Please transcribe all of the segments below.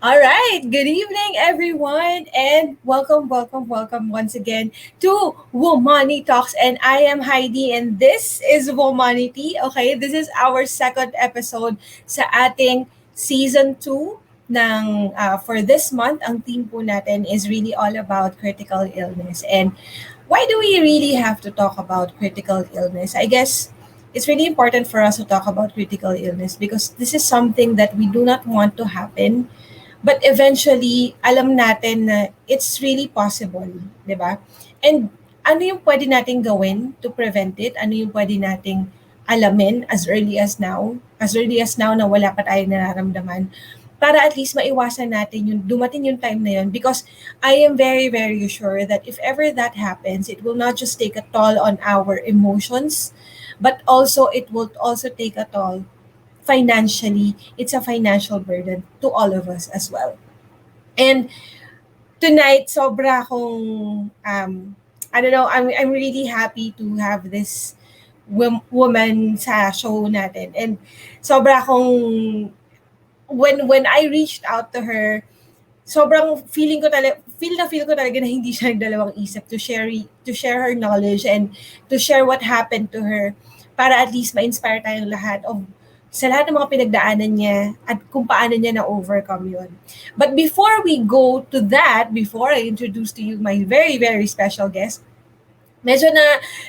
All right. Good evening, everyone, and welcome once again to Womoney Talks. And I am Heidi, and this is Womonity. Okay, this is our second episode sa ating season 2 ng for this month. Ang theme po natin is really all about critical illness. And why do we really have to talk about critical illness? I guess it's really important for us to talk about critical illness because this is something that we do not want to happen. But eventually, alam natin na it's really possible, di ba? And ano yung pwede nating gawin to prevent it? Ano yung pwede nating alamin as early as now na wala pa tayong nararamdaman para at least maiwasan natin yung dumating yung time na yun because I am very, very sure that if ever that happens, it will not just take a toll on our emotions, but also it will also take a toll financially. It's a financial burden to all of us as well. And tonight, sobra akong, I don't know, I'm really happy to have this woman sa show natin. And sobra akong, when I reached out to her, sobrang feel ko talaga na hindi siya nagdalawang isip to share her knowledge and to share what happened to her para at least ma-inspire tayong lahat sa lahat ng mga pinagdaanan niya at kung paano niya na-overcome yun. But before we go to that, before I introduce to you my very, very special guest, medyo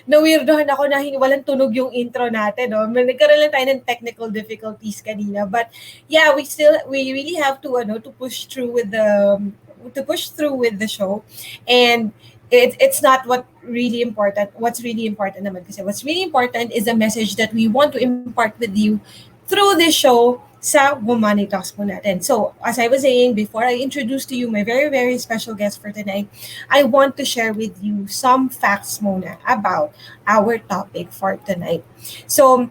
na-weirdohan ako na walang tunog yung intro natin. No? Nagkaroon lang tayo ng technical difficulties kanina. But yeah, we really have to push through with the show. And it's not what's really important naman kasi what's really important is the message that we want to impart with you through this show sa Womoney Talks po natin. So, as I was saying, before I introduce to you my very, very special guest for tonight, I want to share with you some facts muna about our topic for tonight. So,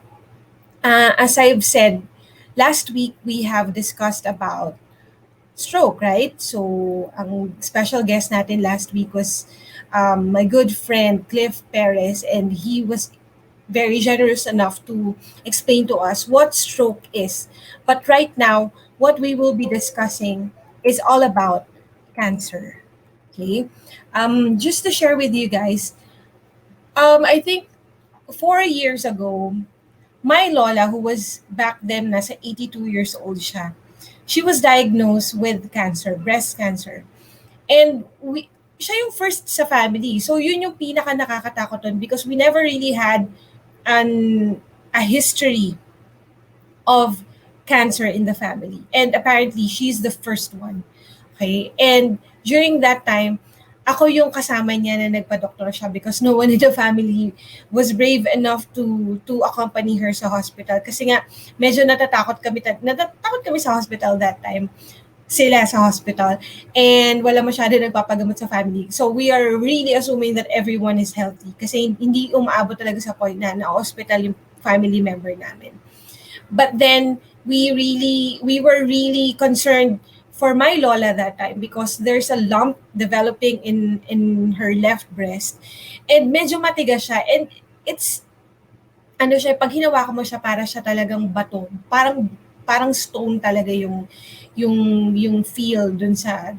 as I've said, last week we have discussed about stroke, right? So, ang special guest natin last week was my good friend Cliff Perez, and he was very generous enough to explain to us what stroke is. But right now, what we will be discussing is all about cancer. Okay? Just to share with you guys, I think 4 years ago, my lola, who was back then nasa 82 years old siya, she was diagnosed with cancer, breast cancer. And siya yung first sa family. So yun yung pinaka nakakatakot dun because we never really had a history of cancer in the family. And apparently, she's the first one. Okay? And during that time, ako yung kasama niya na nagpa-doktor siya because no one in the family was brave enough to accompany her sa hospital. Kasi nga, medyo natatakot kami sa hospital that time sila sa hospital and wala masyado nagpapagamot sa family. So we are really assuming that everyone is healthy kasi hindi umaabot talaga sa point na na-hospital yung family member namin. But then we were really concerned for my lola that time because there's a lump developing in her left breast and medyo matigas siya and it's pag hinawakan mo siya para siya talagang bato, parang stone talaga yung feel dun sa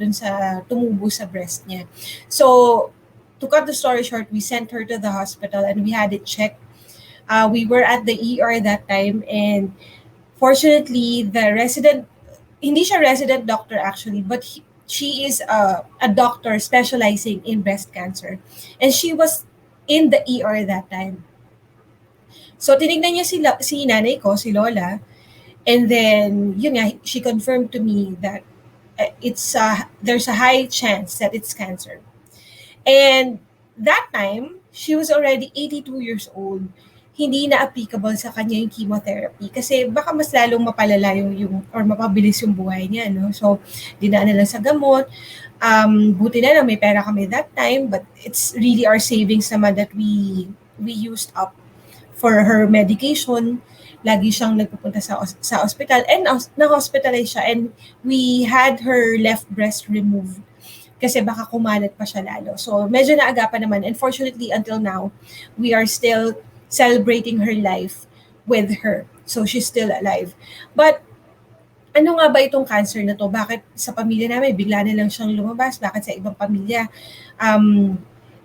tumubo sa breast niya. So to cut the story short, we sent her to the hospital and we had it checked. We were at the ER that time and fortunately the hindi siya resident doctor actually, but she is a doctor specializing in breast cancer and she was in the ER that time. So tinignan niya si nanay ko, si Lola, and then yun nga, she confirmed to me that there's a high chance that it's cancer. And that time, she was already 82 years old. Hindi na applicable sa kanya yung chemotherapy kasi baka mas lalong mapalala yung or mapabilis yung buhay niya, no? So, dinaan na lang sa gamot. Buti na lang may pera kami that time, but it's really our savings naman that we used up for her medication. Lagi siyang nagpupunta sa hospital and na-hospitalize siya and we had her left breast removed kasi baka kumalat pa siya lalo. So medyo naagapan naman and fortunately until now we are still celebrating her life with her. So she's still alive. But ano nga ba itong cancer na 'to? Bakit sa pamilya namin bigla na lang siyang lumabas? Bakit sa ibang pamilya, um,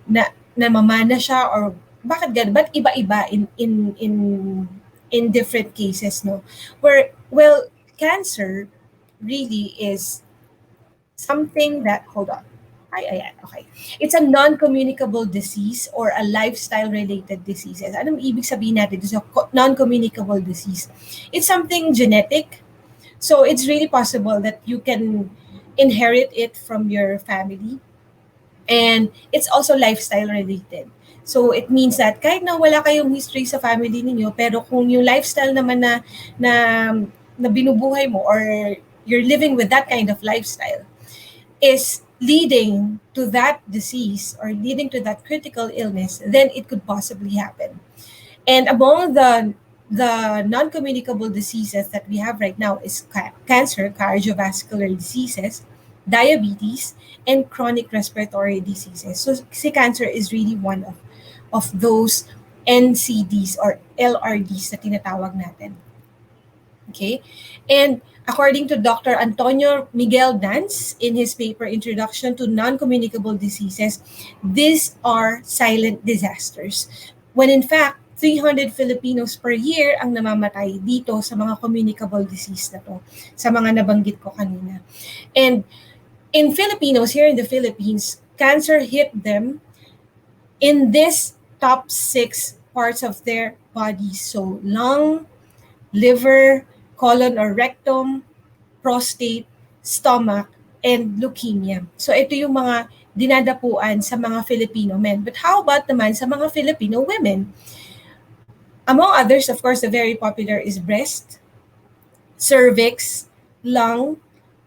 na namamana siya or bakit gano'n? Ba't iba-iba in different cases 'no? Well, cancer really is something that hold on. Ayan, okay. It's a non-communicable disease or a lifestyle-related diseases. Anong ibig sabihin natin sa non-communicable disease? It's something genetic. So it's really possible that you can inherit it from your family. And it's also lifestyle related. So it means that kahit na wala kayong history sa family ninyo, pero kung yung lifestyle naman na na binubuhay mo or you're living with that kind of lifestyle is leading to that disease or leading to that critical illness, then it could possibly happen. And among the non-communicable diseases that we have right now is cancer, cardiovascular diseases, diabetes, and chronic respiratory diseases. So si cancer is really one of those NCDs or LRDs na tinatawag natin. Okay? And according to Dr. Antonio Miguel Dance in his paper Introduction to Non-Communicable Diseases, these are silent disasters. When in fact, 300 Filipinos per year ang namamatay dito sa mga communicable disease na to, sa mga nabanggit ko kanina. And in Filipinos, here in the Philippines, cancer hit them in this top 6 parts of their body. So lung, liver, colon or rectum, prostate, stomach, and leukemia. So ito yung mga dinadapuan sa mga Filipino men. But how about naman sa mga Filipino women? Among others, of course, the very popular is breast, cervix, lung,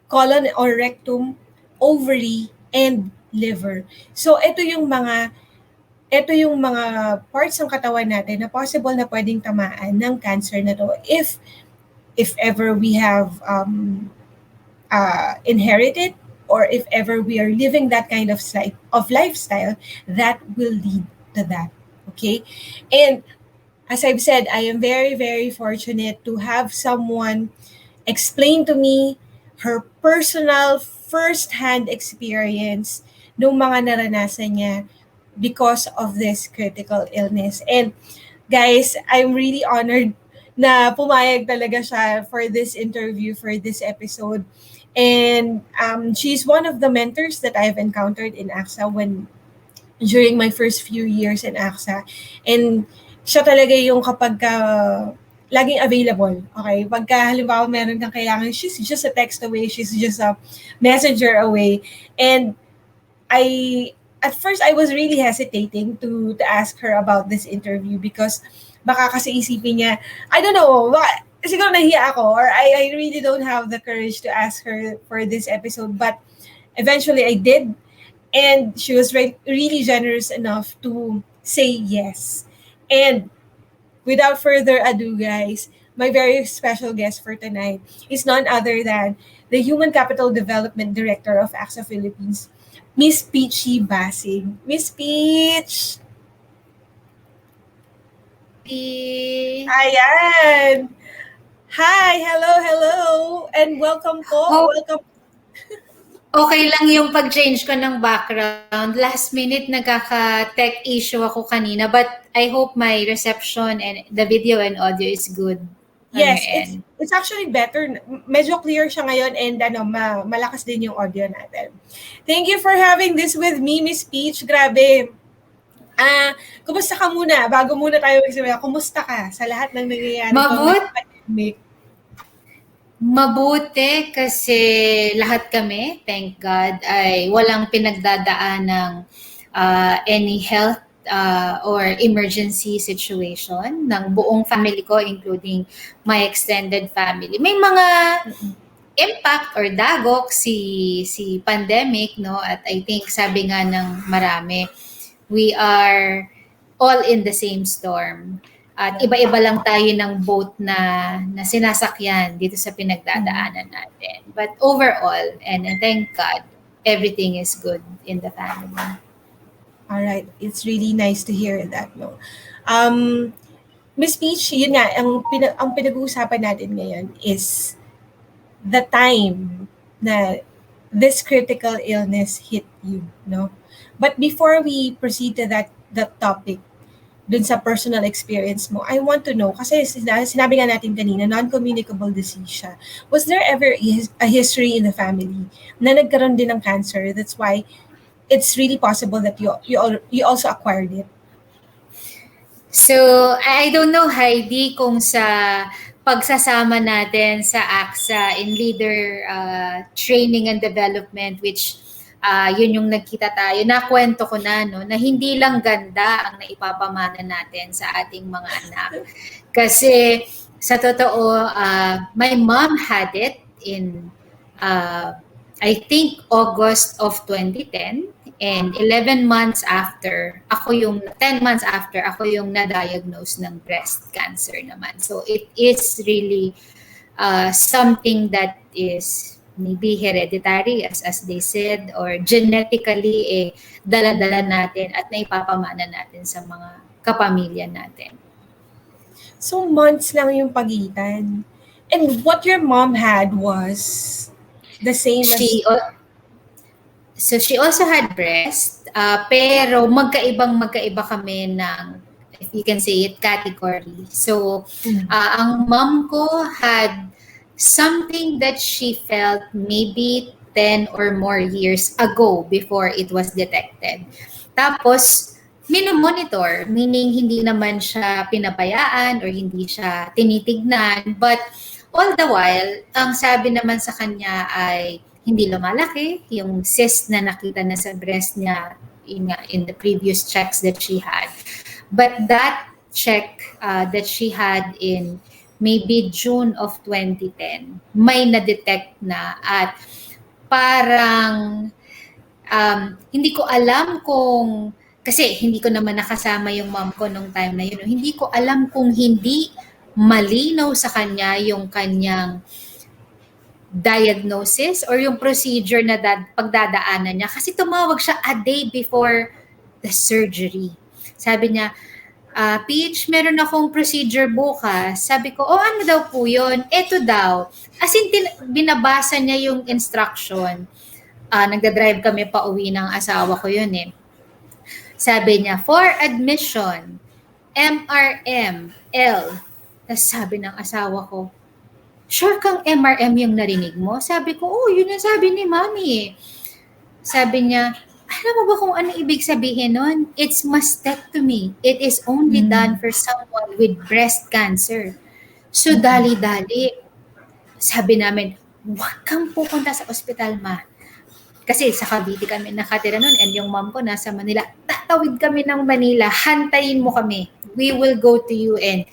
colon or rectum, ovary, and liver. So ito yung mga parts ng katawan natin na possible na pwedeng tamaan ng cancer na to if ever we have inherited or if ever we are living that kind of lifestyle that will lead to that. Okay? And as I've said, I am very, very fortunate to have someone explain to me her personal first-hand experience nung mga naranasan niya because of this critical illness. And guys, I'm really honored na pumayag talaga siya for this interview, for this episode. And she's one of the mentors that I've encountered in AXA during my first few years in AXA. And siya talaga yung kapag laging available. Okay? Pagka halimbawa meron kang kailangan, she's just a text away, she's just a messenger away. And at first I was really hesitating to ask her about this interview because baka kasi isipin niya, I don't know, siguro nahiya ako or I really don't have the courage to ask her for this episode. But eventually I did. And she was really generous enough to say yes. And without further ado, guys, my very special guest for tonight is none other than the Human Capital Development Director of AXA Philippines, Miss Peachy Bassig. Miss Peach! Ayan! Hi! Hello! And welcome po. Welcome. Okay lang yung pag-change ko ng background. Last minute nagkaka-tech issue ako kanina, but I hope my reception and the video and audio is good. Yes, it's actually better. Medyo clear siya ngayon and malakas din yung audio natin. Thank you for having this with me, Miss Peach. Grabe. Kumusta ka muna? Bago muna tayo magsimula, kumusta ka sa lahat ng nangyayari pandemic? Mabuti kasi lahat kami, thank God, ay walang pinagdadaan ng any health or emergency situation ng buong family ko, including my extended family. May mga impact or dagok si pandemic, no? At I think sabi nga ng marami, we are all in the same storm. At iba-iba lang tayo ng boat na sinasakyan dito sa pinagdadaanan natin. But overall, and thank God, everything is good in the family. All right, it's really nice to hear that, no. Miss Peach, yun nga, ang pinag-uusapan natin ngayon is the time na this critical illness hit you, no? But before we proceed to that topic, dun sa personal experience mo, I want to know, kasi sinabi nga natin kanina, non-communicable disease siya. Was there ever a history in the family na nagkaroon din ng cancer? That's why it's really possible that you also acquired it. So, I don't know, Heidi, kung sa pagsasama natin sa AXA in leader training and development, which yun yung nagkita tayo, nakwento ko na, no, na hindi lang ganda ang naipapamana natin sa ating mga anak. Kasi sa totoo, my mom had it in I think August of 2010, and 11 months after, 10 months after, ako yung na-diagnose ng breast cancer naman. So it is really something that is maybe hereditary, as they said, or genetically, dala-dala natin at naipapamana natin sa mga kapamilya natin. So months lang yung pagitan. And what your mom had was the same as... So she also had breast, pero magkaiba kami ng, if you can say it, category. So ang mom ko had something that she felt maybe 10 or more years ago before it was detected. Tapos, minomonitor, meaning hindi naman siya pinabayaan or hindi siya tinitignan. But all the while, ang sabi naman sa kanya ay hindi lumalaki. Yung cyst na nakita na sa breast niya in the previous checks that she had. But that check that she had in maybe June of 2010, may na-detect na at parang hindi ko alam kung, kasi hindi ko naman nakasama yung mom ko nung time na yun. Hindi ko alam kung hindi malinaw sa kanya yung kanyang diagnosis or yung procedure na pagdadaanan niya. Kasi tumawag siya a day before the surgery. Sabi niya, Peach, meron akong procedure bukas. Sabi ko, ano daw po yun? Eto daw. As in, binabasa niya yung instruction. Nagdadrive kami pa uwi ng asawa ko yun eh. Sabi niya, for admission, MRM, L. Tapos sabi ng asawa ko, sure kang MRM yung narinig mo? Sabi ko, yun yung sabi ni Mami. Sabi niya, alam mo ba kung ano ibig sabihin nun? It's mastectomy. It is only done for someone with breast cancer. So, dali-dali. Sabi namin, huwag kang pupunta sa ospital, ma. Kasi sa Cavite kami nakatira nun and yung mom ko nasa Manila. Tatawid kami ng Manila. Hantayin mo kami. We will go to you and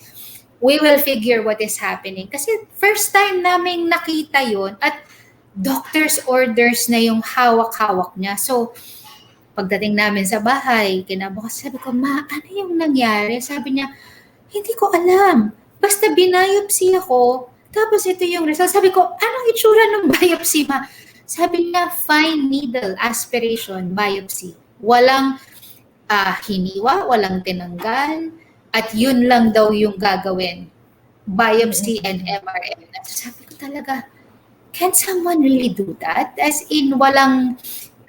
we will figure what is happening. Kasi first time naming nakita yun at doctor's orders na yung hawak-hawak niya. So, pagdating namin sa bahay, kinabukas, sabi ko, ma, ano yung nangyari? Sabi niya, hindi ko alam. Basta binayopsy ako, tapos ito yung result. Sabi ko, anong itsura ng biopsy, ma? Sabi niya, fine needle aspiration biopsy. Walang hiniwa, walang tinanggal, at yun lang daw yung gagawin. Biopsy and MRM. So sabi ko talaga, can someone really do that? As in, walang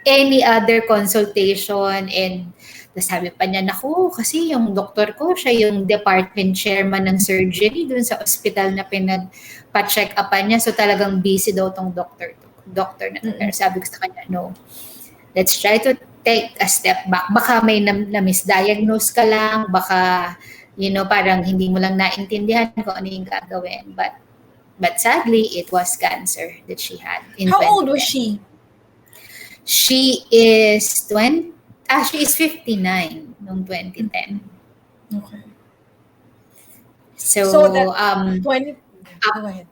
any other consultation and sabi pa niya, naku, kasi yung doktor ko, siya yung department chairman ng surgery dun sa ospital na pinagpa-check upan niya. So talagang busy daw tong doctor na to. Pero sabi ko sa kanya, no, let's try to take a step back. Baka may na-misdiagnose ka lang, baka, parang hindi mo lang naintindihan kung ano yung gagawin. But sadly, it was cancer that she had in 2010. How old was she? She is 59 noong 2010. Okay. So that 20... Go ahead.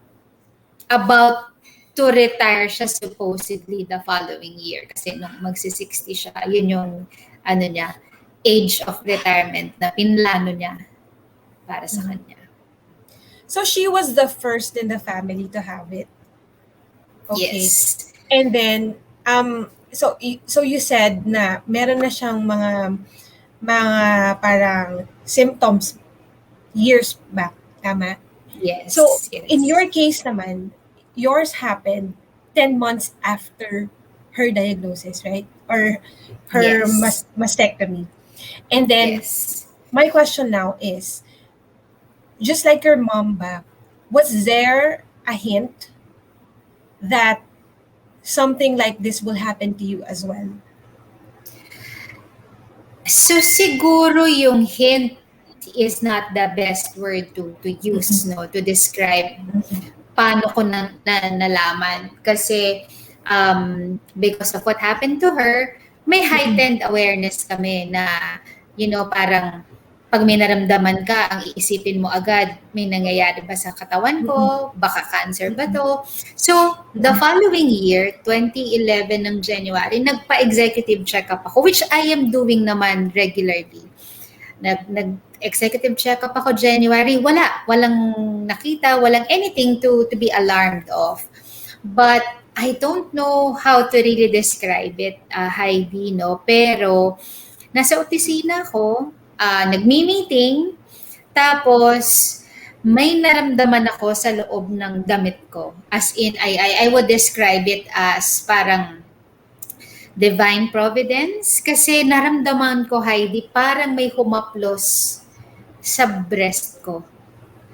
About to retire siya supposedly the following year kasi nung magsi-60 siya, yun yung niya, age of retirement na pinlano niya para sa kanya. So she was the first in the family to have it. Okay. Yes. And then so you said na meron na siyang mga parang symptoms years back, tama? Yes. So yes. in your case naman, yours happened 10 months after her diagnosis, right? Or her Yes. mastectomy. And then Yes. my question now is, just like your mom ba, was there a hint that something like this will happen to you as well? So siguro yung hint is not the best word to use, Mm-mm. no, to describe paano ko nalaman. Kasi because of what happened to her, may Mm-mm. heightened awareness kami na, parang pag may naramdaman ka, ang iisipin mo agad, may nangyayari ba sa katawan Mm-mm. ko? Baka cancer ba Mm-mm. to? So, the Mm-mm. following year, 2011 ng January, nagpa-executive check-up ako, which I am doing naman regularly. Nag-executive check-up ako January, walang nakita, walang anything to be alarmed of. But I don't know how to really describe it, Heidi, no? Pero nasa opisina ko, nagmi-meeting, tapos may naramdaman ako sa loob ng damit ko. As in, I would describe it as parang divine providence kasi naramdaman ko, Heidi, parang may humaplos sa breast ko.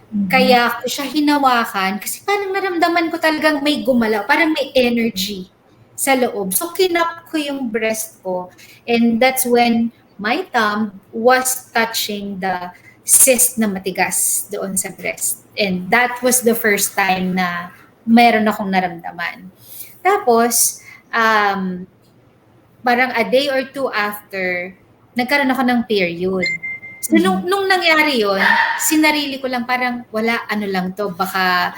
Mm-hmm. Kaya ko siya hinawakan kasi parang naramdaman ko talagang may gumalaw, parang may energy sa loob. So kinap ko yung breast ko and that's when my thumb was touching the cyst na matigas doon sa breast. And that was the first time na meron akong naramdaman. Tapos, parang a day or two after, nagkaroon ako ng period. So, Mm-hmm. nung nangyari yon, sinarili ko lang parang wala, ano lang to, baka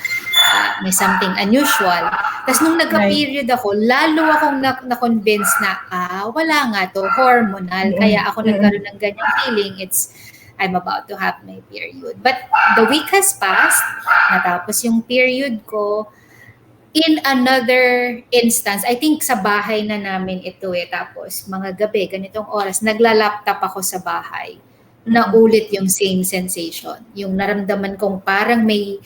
may something unusual. Tapos nung Right. nagka-period ako, lalo akong na-convince na, wala nga to, hormonal. Mm-mm. Kaya ako Mm-mm. nagkaroon ng ganyang feeling, I'm about to have my period. But the week has passed, natapos yung period ko, in another instance, I think sa bahay na namin ito tapos mga gabi, ganitong oras, nagla-laptop ako sa bahay. Mm-mm. Naulit yung same sensation. Yung naramdaman kong parang may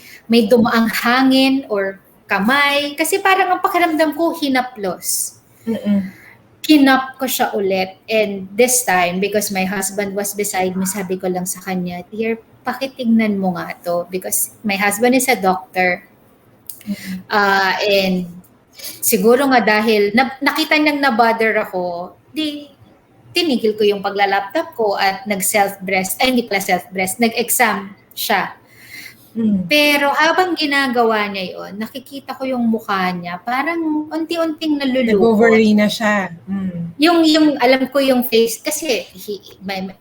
dumaang hangin or kamay. Kasi parang ang pakiramdam ko, hinaplos. Mm-mm. Kinap ko siya ulit. And this time, because my husband was beside me, sabi ko lang sa kanya, dear, pakitignan mo nga to. Because my husband is a doctor. And siguro nga dahil nakita niyang na-bother ako, di tinigil ko yung pagla-laptop ko at nag-self-breast, ay hindi pala self-breast, nag-exam siya. Mm. Pero habang ginagawa niya yon, nakikita ko yung mukha niya, parang unti-unting nalulukot. Nag-worry na siya. Mm. Yung alam ko yung face, kasi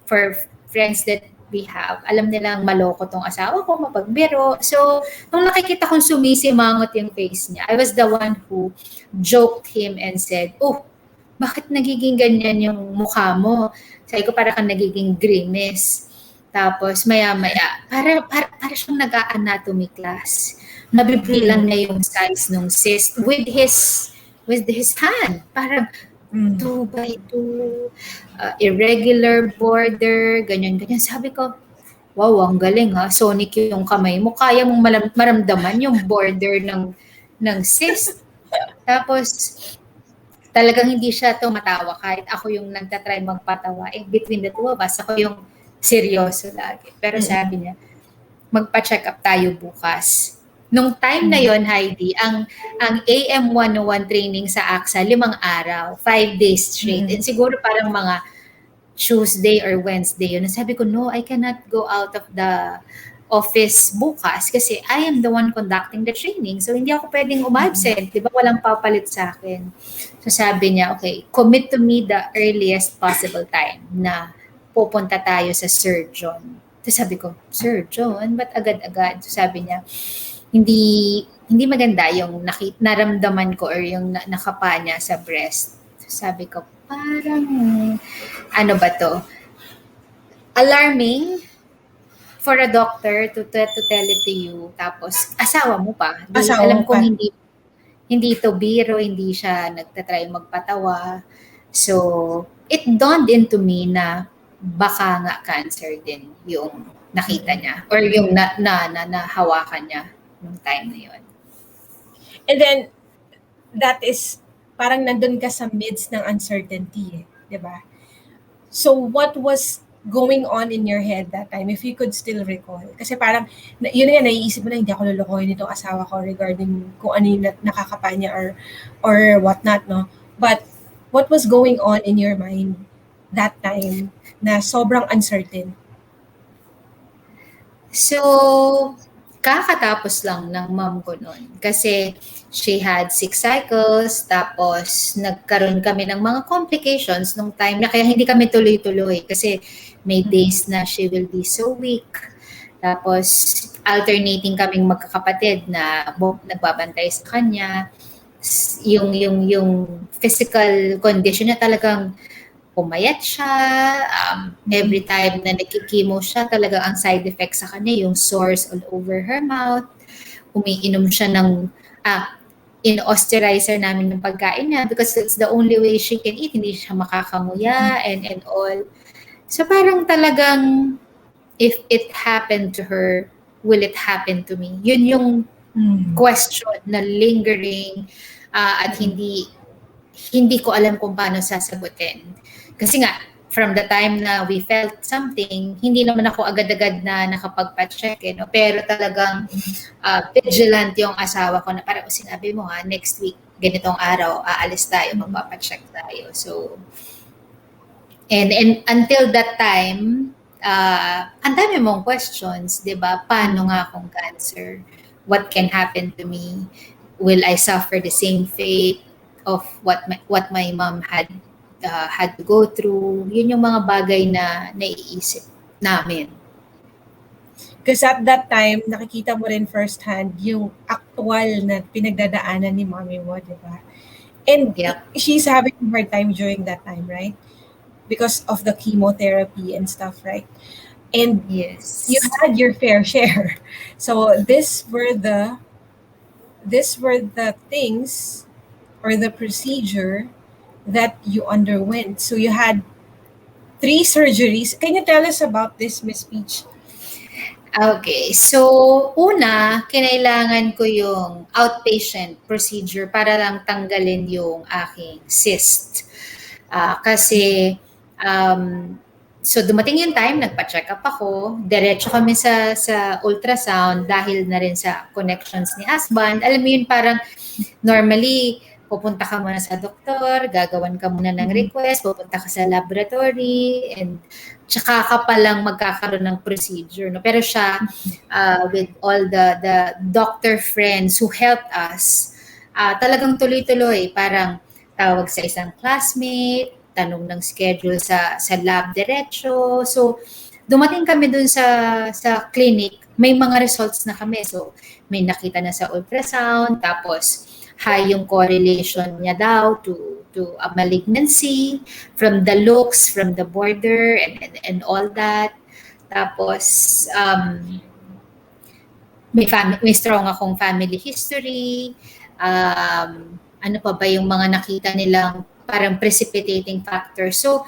for friends that we have, alam nilang maloko tong asawa ko, mapagbiro. So, nung nakikita kong sumisimangot yung face niya, I was the one who joked him and said, oh, bakit nagiging ganyan yung mukha mo? Sabi ko, para kang nagiging grimace. Tapos, maya-maya, para siyang nag-anatomy class. Nabibilang Mm. niya yung size ng cyst with his hand. Parang, Mm. 2 by 2, irregular border, ganyan-ganyan. Sabi ko, wow, ang galing ha. Sonic yung kamay mo. Kaya mong maramdaman yung border ng cyst. Tapos, talagang hindi siya tumatawa. Kahit ako yung nagtatry magpatawa. Between the two of us, ako yung seryoso lagi. Pero Mm-mm. sabi niya, magpa-check up tayo bukas. Nung time na Mm. yon, Heidi, ang AM 101 training sa AXA, 5 araw, 5 days straight. Mm-mm. And siguro parang mga Tuesday or Wednesday yun. Sabi ko, no, I cannot go out of the office bukas kasi I am the one conducting the training. So, hindi ako pwedeng umabsent. Di ba? Walang papalit sa akin. So, sabi niya, okay, commit to me the earliest possible time na pupunta tayo sa surgeon. So, sabi ko, surgeon? Ba't agad-agad? So, sabi niya, hindi maganda yung naramdaman ko or yung nakapa niya sa breast. So, sabi ko, parang ano ba to? Alarming for a doctor to tell it to you. Tapos, asawa mo pa. Di, Asawa mo alam kong pa. hindi ito biro, hindi siya nagtatry magpatawa. So, it dawned into me na baka nga cancer din yung nakita Mm-mm. niya or yung nahawakan niya nung time na yun. And then, that is, parang nandun ka sa midst ng uncertainty, eh, di ba? So, what was going on in your head that time, if you could still recall? Kasi parang, yun nga, naiisip mo na, hindi ako lulukohin itong asawa ko regarding kung ano yung nakakapanya or whatnot, no? But, what was going on in your mind that time na sobrang uncertain? So, kakatapos lang ng mom ko nun. Kasi she had 6 cycles, tapos nagkaroon kami ng mga complications nung time na kaya hindi kami tuloy-tuloy. Kasi may days na she will be so weak. Tapos alternating kaming magkakapatid na nagbabantay sa kanya. Yung physical condition niya talagang pumayat siya, every time na nagki-chemo siya, talagang ang side effects sa kanya, yung sores all over her mouth, umiinom siya ng, in-austerizer namin ng pagkain niya because it's the only way she can eat, hindi siya makakanguya and all. So parang talagang, if it happened to her, will it happen to me? Yun yung question na lingering, at hindi ko alam kung paano sasagutin. Kasi nga, from the time na we felt something, hindi naman ako agad-agad na nakapagpa-check, no? Pero talagang vigilant yung asawa ko na parang sinabi mo ha, next week, ganitong araw, aalis tayo, magpapacheck tayo. So, and until that time, ang dami mong questions, di ba? Paano nga kung cancer? What can happen to me? Will I suffer the same fate of what my mom had to go through? Yun yung mga bagay na naiisip namin. Because at that time, nakikita mo rin firsthand yung actual na pinagdadaanan ni mommy mo, di ba? And Yep. she's having a hard time during that time, right? Because of the chemotherapy and stuff, right? And you Yes. had your fair share. So these were the things or the procedure that you underwent. So you had 3 surgeries. Can you tell us about this, Miss Peach? Okay. So, una, kinailangan ko yung outpatient procedure para lang tanggalin yung aking cyst. Kasi, so dumating yung time, nagpa-check up ako, diretso kami sa ultrasound dahil na rin sa connections ni husband. Alam mo yun, parang normally, pupunta ka muna sa doktor, gagawan ka muna ng request, pupunta ka sa laboratory, and tsaka ka palang magkakaroon ng procedure. No? Pero siya, with all the doctor friends who helped us, talagang tuloy-tuloy, parang tawag sa isang classmate, tanong ng schedule sa lab diretso. So, dumating kami dun sa clinic, may mga results na kami. So, may nakita na sa ultrasound, tapos high yung correlation niya daw to a malignancy from the looks, from the border, and all that. Tapos, may strong akong family history. Ano pa ba yung mga nakita nilang parang precipitating factor. So,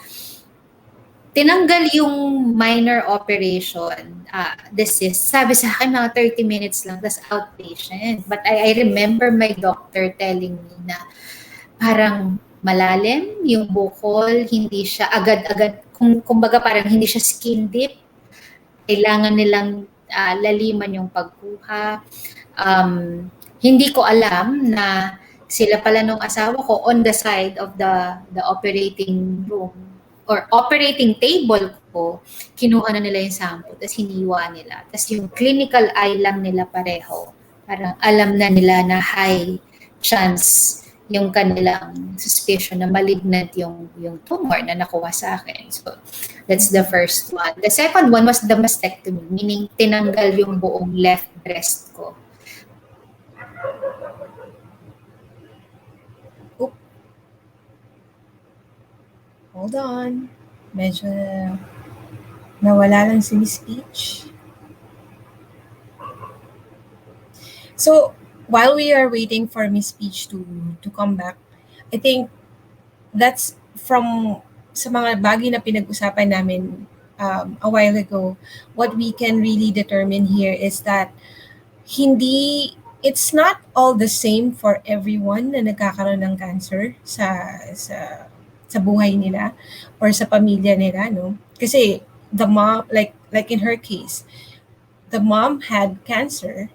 tinanggal yung minor operation. This is, sabi sa akin, mga 30 minutes lang, that's outpatient. But I remember my doctor telling me na parang malalim yung bukol, hindi siya agad-agad, kumbaga parang hindi siya skin deep. Kailangan nilang laliman yung pagkuha. Hindi ko alam na sila pala nung asawa ko on the side of the operating room or operating table ko, kinuha na nila yung sample, tapos hiniwa nila. Tapos yung clinical eye lang nila pareho. Parang alam na nila na high chance yung kanilang suspicion na malignant yung tumor na nakuha sa akin. So, that's the first one. The second one was the mastectomy, meaning tinanggal yung buong left breast ko. Hold on. Medyo nawala lang si Miss Peach. So, while we are waiting for Miss Peach to come back, I think that's from sa mga bagay na pinag-usapan namin a while ago, what we can really determine here is that hindi it's not all the same for everyone na nagkakaroon ng cancer sa buhay nila or sa pamilya nila, no? Kasi the mom, like in her case, the mom had cancer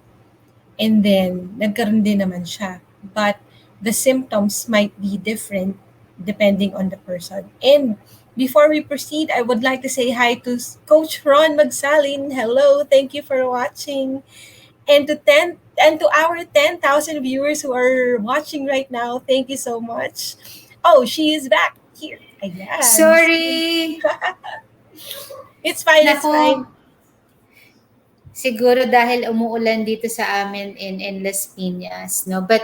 and then nagkaroon din naman siya. But the symptoms might be different depending on the person. And before we proceed, I would like to say hi to Coach Ron Magsalin. Hello, thank you for watching. And to our 10,000 viewers who are watching right now, thank you so much. Oh, she is back here. Ayan. Sorry! It's fine, it's fine. Nako, siguro dahil umuulan dito sa amin in Las Piñas, no? But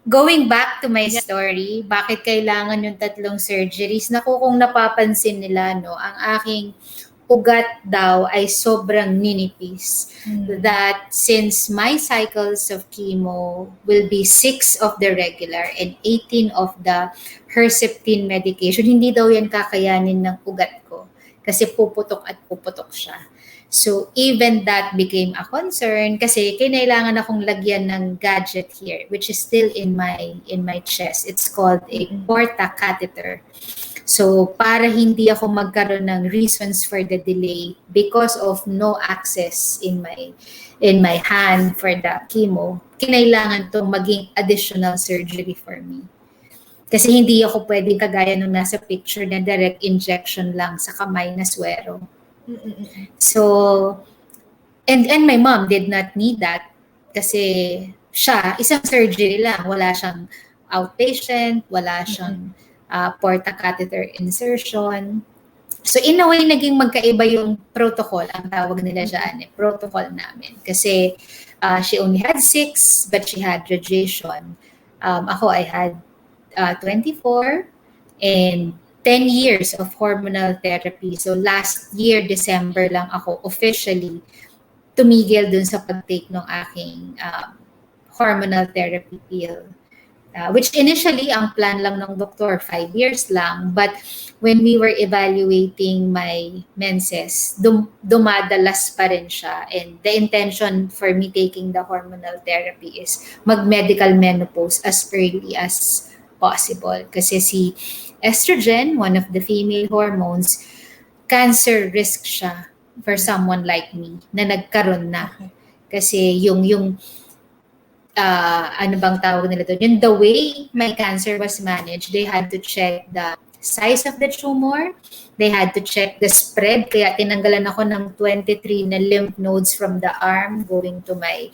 going back to my story, bakit kailangan yung tatlong surgeries? Naku, kung napapansin nila, no, ang aking ugat daw ay sobrang ninipis. That since my cycles of chemo will be 6 of the regular and 18 of the Herceptin medication, hindi daw yan kakayanin ng ugat ko kasi puputok at puputok siya. So even that became a concern kasi kailangan akong lagyan ng gadget here which is still in my chest. It's called a porta catheter. So para hindi ako magkaroon ng reasons for the delay because of no access in my hand for the chemo, kinailangan tong maging additional surgery for me. Kasi hindi ako pwedeng kagaya nung nasa picture na direct injection lang sa kamay na swero. So, and my mom did not need that kasi siya, isang surgery lang. Wala siyang outpatient, wala siyang porta catheter insertion. So, in a way, naging magkaiba yung protocol, ang tawag nila dyan, protocol namin. Kasi she only had 6, but she had radiation. Ako, I had 24 and 10 years of hormonal therapy. So last year, December lang ako officially tumigil dun sa pag-take ng aking hormonal therapy pill. Which initially, ang plan lang ng doktor, 5 years lang. But when we were evaluating my menses, dumadalas pa rin siya. And the intention for me taking the hormonal therapy is mag-medical menopause as early as possible. Kasi si estrogen, one of the female hormones, cancer risk siya for someone like me na nagkaroon na. Kasi yung ano bang tawag nila doon? Yung the way my cancer was managed, they had to check the size of the tumor, they had to check the spread, kaya tinanggalan ako ng 23 na lymph nodes from the arm going to my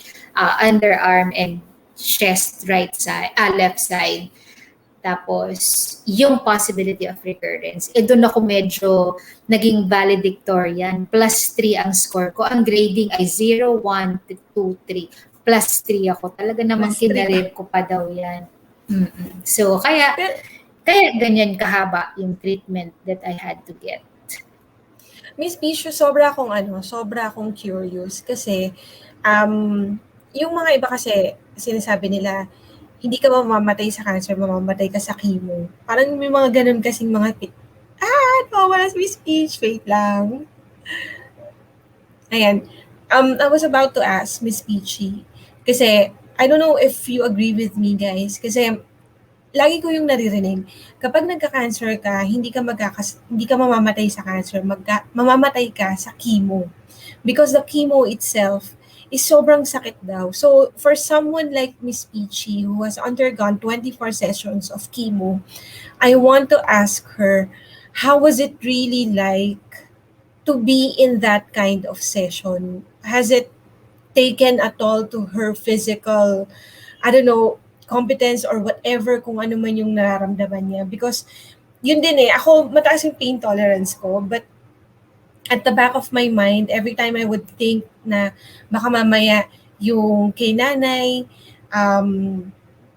underarm and chest left side. Tapos, yung possibility of recurrence, doon ako medyo naging valedictorian. +3 ang score ko. Ang grading ay 0, 1, 2, 3. +3 ako. Talaga namang kinarir ko pa daw yan. So, kaya ganyan kahaba yung treatment that I had to get. Miss Pisho, sobra akong curious. Kasi, yung mga iba kasi, sinasabi nila, hindi ka mamamatay sa cancer, mamamatay ka sa chemo. Parang may mga ganun kasing mga nawawala si Miss Peach. Wait lang. Ayan. I was about to ask Miss Peachy. Kasi, I don't know if you agree with me, guys. Kasi, lagi ko yung naririnig, kapag nagka-cancer ka, hindi ka mamamatay sa cancer, mamamatay ka sa chemo. Because the chemo itself is sobrang sakit daw. So, for someone like Miss Peachy who has undergone 24 sessions of chemo, I want to ask her, how was it really like to be in that kind of session? Has it taken a toll to her physical, I don't know, competence or whatever, kung ano man yung nararamdaman niya? Because, yun din ako, mataas yung pain tolerance ko, but at the back of my mind, every time I would think na baka mamaya yung kay nanay,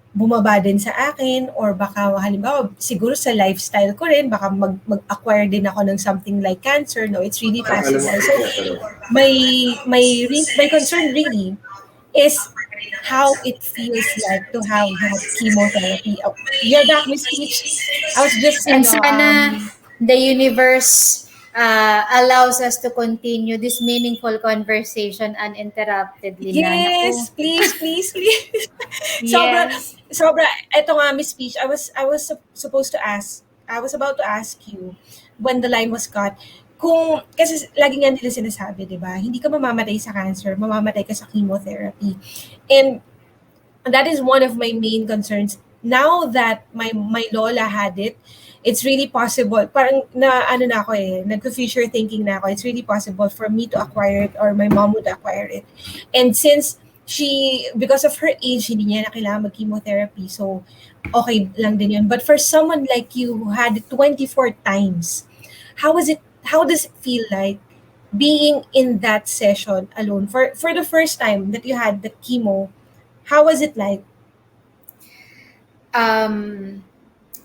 bumaba din sa akin, or baka halimbawa, siguro sa lifestyle ko rin, baka mag-acquire din ako ng something like cancer. No, it's really possible. So, my concern really is how it feels like to have that chemotherapy. You're back, Miss Peach. I was just, And sana the universe allows us to continue this meaningful conversation uninterruptedly na. Naku, Yes, please, please, please. Sobra, yes. sobra. Ito nga, Miss Peach, supposed to ask, I was about to ask you when the line was cut, kung, kasi lagi nga nila sinasabi, di ba, hindi ka mamamatay sa cancer, mamamatay ka sa chemotherapy. And that is one of my main concerns. Now that my lola had it, it's really possible. Parang na ano na ako eh, nagko-future thinking na ako. It's really possible for me to acquire it or my mom would acquire it. And since because of her age, hindi niya na kailangan mag-chemotherapy. So, okay lang din yun. But for someone like you who had it 24 times, how does it feel like being in that session alone for the first time that you had the chemo? How was it like? Um,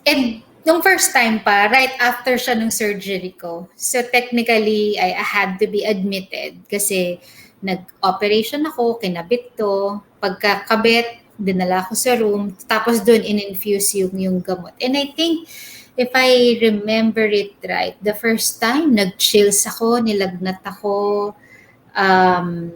And nung first time pa, right after siya ng surgery ko, so technically, I had to be admitted kasi nag-operation ako, kinabit to, pagkakabit, dinala ko sa room, tapos doon in-infuse yung gamot. And I think, if I remember it right, the first time, nag-chills ako, nilagnat ako, um,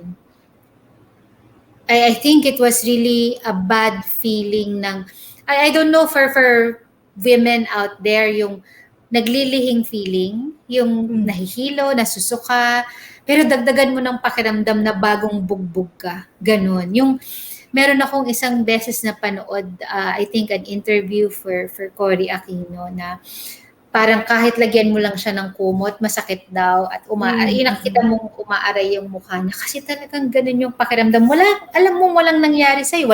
I think it was really a bad feeling ng I don't know for women out there yung naglilihing feeling, yung Mm. nahihilo, nasusuka, pero dagdagan mo ng pakiramdam na bagong bugbog ka. Ganun. Yung meron akong isang beses na panood, I think an interview for Cory Aquino na parang kahit lagyan mo lang siya ng kumot, masakit daw at Mm, nakikita mm. mong umaaray yung mukha niya kasi talagang ganun yung pakiramdam. Alam mo walang nangyari sa'yo,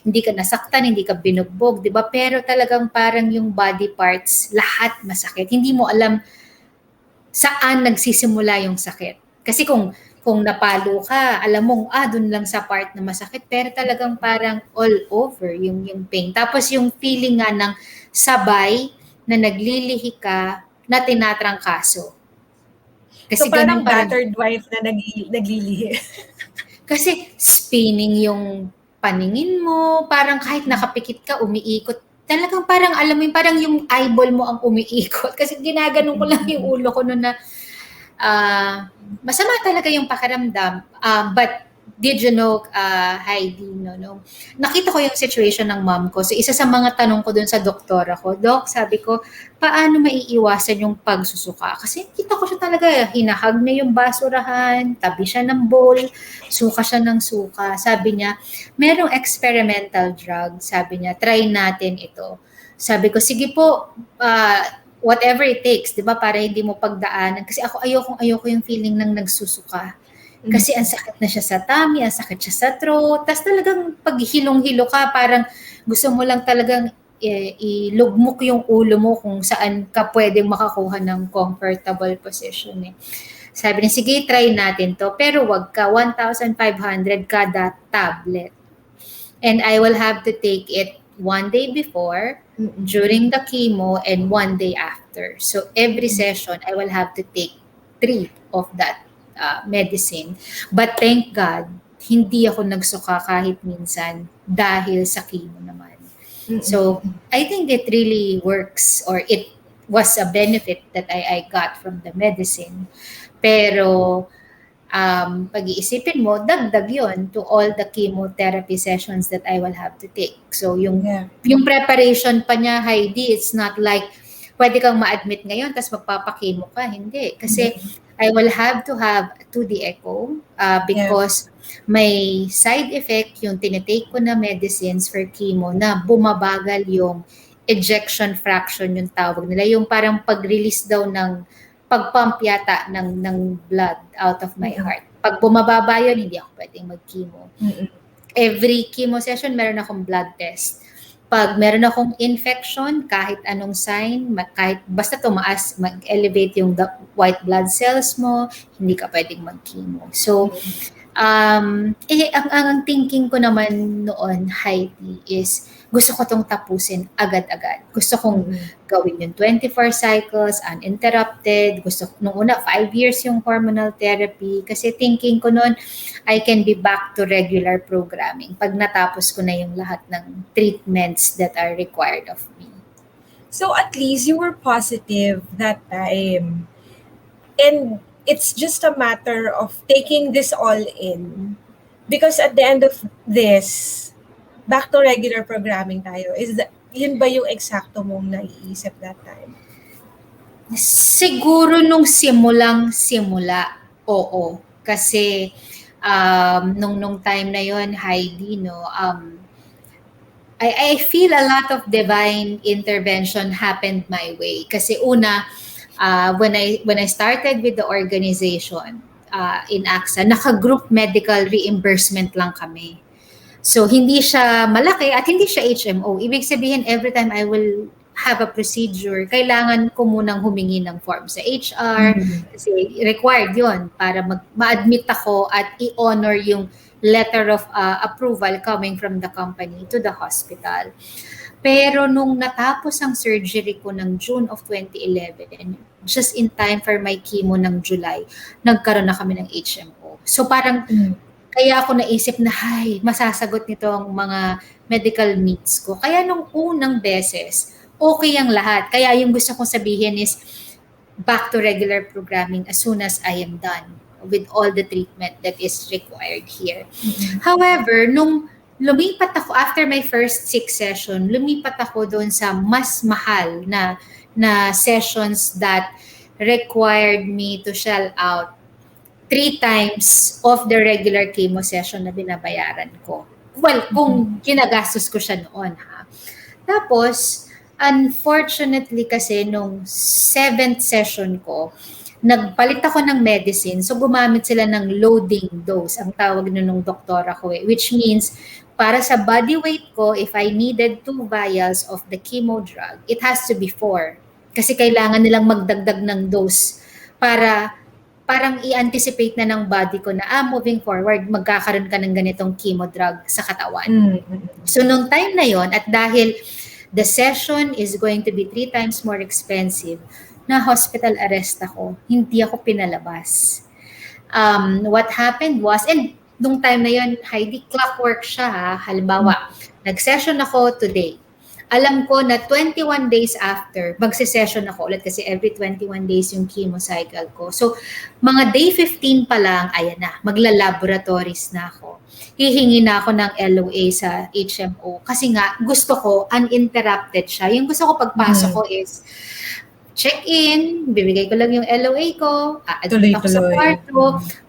hindi ka nasaktan, hindi ka binugbog, di ba? Pero talagang parang yung body parts, lahat masakit. Hindi mo alam saan nagsisimula yung sakit. Kasi kung napalo ka, alam mong, dun lang sa part na masakit, pero talagang parang all over yung pain. Tapos yung feeling nga ng sabay na naglilihi ka na tinatrangkaso. So Kasi ganun parang pa rin. battered wife na naglilihi. Kasi spinning yung paningin mo, parang kahit nakapikit ka, umiikot. Talagang parang, alam mo, parang yung eyeball mo ang umiikot. Kasi ginaganon ko lang yung ulo ko noon na masama talaga yung pakiramdam. But did you know, Heidi, no, nakita ko yung situation ng mom ko. So, isa sa mga tanong ko dun sa doktora ko, Doc, sabi ko, paano maiiwasan yung pagsusuka? Kasi kita ko siya talaga, hinahag niya yung basurahan, tabi siya ng bowl, suka siya ng suka. Sabi niya, merong experimental drug. Sabi niya, try natin ito. Sabi ko, sige po, whatever it takes, 'di ba, para hindi mo pagdaanan kasi ayoko yung feeling ng nagsusuka. Kasi ang sakit na siya sa tummy, ang sakit siya sa throat, tas talagang paghilong-hilo ka parang gusto mo lang talagang ilugmok yung ulo mo kung saan ka pwedeng makakuha ng comfortable position eh. Sabi niya, sige, try natin to, pero wag ka, 1,500 kada tablet. And I will have to take it one day before, during the chemo, and one day after. So every session, I will have to take 3 of that medicine. But thank God, hindi ako nagsuka kahit minsan dahil sa chemo naman. So I think it really works, or it was a benefit that I got from the medicine. Pero pag-iisipin mo, dagdag yon to all the chemotherapy sessions that I will have to take. So, Yeah. yung preparation pa niya, Heidi, it's not like pwede kang ma-admit ngayon tapos magpapakemo ka. Hindi. Kasi I will have to have 2D echo Yeah. because may side effect yung tinitake ko na medicines for chemo na bumabagal yung ejection fraction yung tawag nila. Yung parang pag-release daw ng pag-pump yata ng blood out of my heart. Pag bumababa yun, hindi ako pwedeng mag-chemo. Every chemo session, meron akong blood test. Pag meron akong infection, kahit anong sign, kahit basta tumaas, mag-elevate yung white blood cells mo, hindi ka pwedeng mag-chemo. So, ang thinking ko naman noon, Heidi, is gusto ko tong tapusin agad-agad. Gusto kong gawin yung 24 cycles, uninterrupted. Nung una, 5 years yung hormonal therapy. Kasi thinking ko noon, I can be back to regular programming pag natapos ko na yung lahat ng treatments that are required of me. So at least you were positive that time. And it's just a matter of taking this all in. Because at the end of this, back to regular programming tayo. Yun ba yung eksakto mong naiisip that time? Siguro nung simulang-simula, oo. Kasi, nung time na yon, Heidi, no, I feel a lot of divine intervention happened my way. Kasi una, when I started with the organization in AXA, naka-group medical reimbursement lang kami. So, hindi siya malaki at hindi siya HMO. Ibig sabihin, every time I will have a procedure, kailangan ko munang humingi ng form sa HR Mm. kasi required yon para ma-admit ako at i-honor yung letter of approval coming from the company to the hospital. Pero nung natapos ang surgery ko ng June of 2011, just in time for my chemo ng July, nagkaroon na kami ng HMO. So parang Mm. kaya ako naisip na, ay, masasagot nito ang mga medical needs ko. Kaya nung unang beses, okay ang lahat. Kaya yung gusto kong sabihin is, back to regular programming as soon as I am done with all the treatment that is required here. Mm. However, nung lumipat ako, after my first 6 session, lumipat ako doon sa mas mahal na sessions that required me to shell out 3 times of the regular chemo session na binabayaran ko. Well, kung ginagastos ko siya noon, ha. Tapos, unfortunately kasi nung 7th session ko, nagpalit ako ng medicine. So, gumamit sila ng loading dose, ang tawag nun nung doktora ko eh. Which means, para sa body weight ko, if I needed 2 vials of the chemo drug, it has to be 4. Kasi kailangan nilang magdagdag ng dose para parang i-anticipate na ng body ko na moving forward, magkakaroon ka ng ganitong chemo drug sa katawan. Mm. So, nung time na yon at dahil the session is going to be 3 times more expensive, na hospital arrest ako, hindi ako pinalabas. What happened was, and nung time na yon, Heidi, clockwork siya ha. Halimbawa, nag-session ako today. Alam ko na 21 days after, magse-session ako ulit kasi every 21 days yung chemo cycle ko. So, mga day 15 pa lang, ayan na, magla-laboratories na ako. Hihingi na ako ng LOA sa HMO kasi nga gusto ko uninterrupted siya. Yung gusto ko pagpasok ko is check-in, bibigay ko lang yung LOA ko, a-admit ako sa Tuloy-tuloy. kwarto,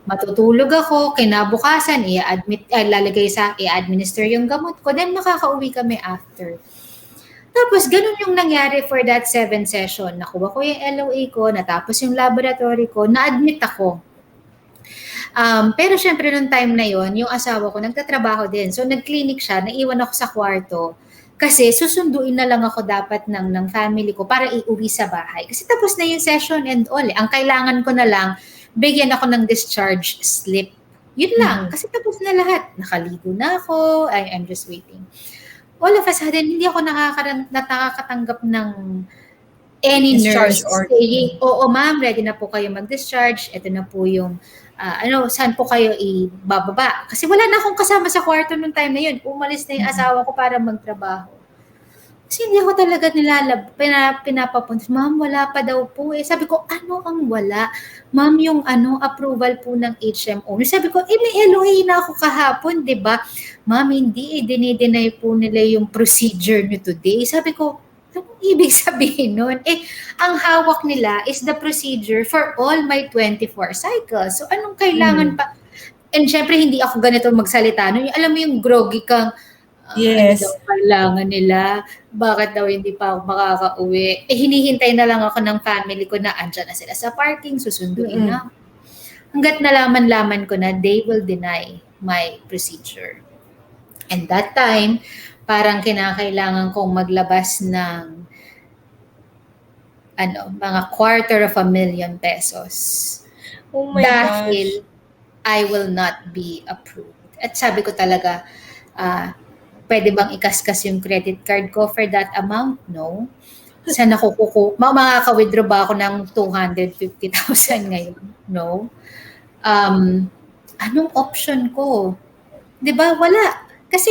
matutulog ako, kinabukasan, i-administer yung gamot ko, then makakauwi kami after. Tapos, ganun yung nangyari for that 7 session. Nakuha ko yung LOA ko, natapos yung laboratory ko, na-admit ako. Pero syempre, nung time na yon, yung asawa ko, nagtatrabaho din. So, nag-clinic siya, naiwan ako sa kwarto. Kasi susunduin na lang ako dapat ng family ko para iuwi sa bahay. Kasi tapos na yung session and all. Ang kailangan ko na lang, bigyan ako ng discharge slip. Yun lang. Kasi tapos na lahat. Nakaligo na ako. I'm just waiting. All of a sudden, hindi ako nakakatanggap ng any Discharge nurse order. saying, oo ma'am, ready na po kayo mag-discharge. Ito na po yung, saan po kayo ibababa. Kasi wala na akong kasama sa kwarto nung time na yun. Umalis na yung asawa ko para magtrabaho. Kasi hindi ako talaga pinapapunta. Ma'am, wala pa daw po eh. Sabi ko, ano ang wala? Ma'am, yung approval po ng HMO. Sabi ko, may LOA na ako kahapon, di ba? Ma'am, hindi dinideny po nila yung procedure nyo today. Sabi ko, anong ibig sabihin nun? Ang hawak nila is the procedure for all my 24 cycles. So, anong kailangan pa? And syempre, hindi ako ganito magsalita. Alam mo yung groggy kang, Yes. ano daw kailangan nila? Bakit daw hindi pa ako makakauwi? Hinihintay na lang ako ng family ko na andyan na sila sa parking, susunduin na. Hanggat nalaman-laman ko na they will deny my procedure. And that time, parang kinakailangan kong maglabas ng mga ₱250,000 pesos. Oh my Dahil gosh. I will not be approved. At sabi ko talaga, pwede bang ikaskas yung credit card ko for that amount? No. Saan ako makaka-withdraw ba ako ng 250,000 ngayon? No. Anong option ko? 'Di ba? Wala. Kasi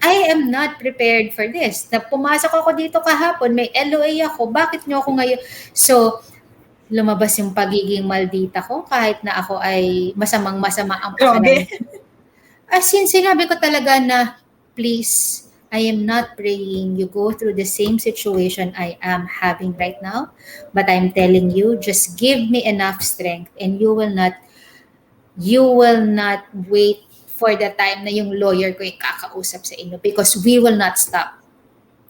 I am not prepared for this. Na pumasok ako dito kahapon, may LOA ako, bakit nyo ako ngayon? So, lumabas yung pagiging maldita ko kahit na ako ay masamang-masama ang Grabe. pakiramdam. As in, sinabi ko talaga na, please, I am not praying you go through the same situation I am having right now, but I'm telling you, just give me enough strength and you will not wait for the time na yung lawyer ko yung kakausap sa inyo because we will not stop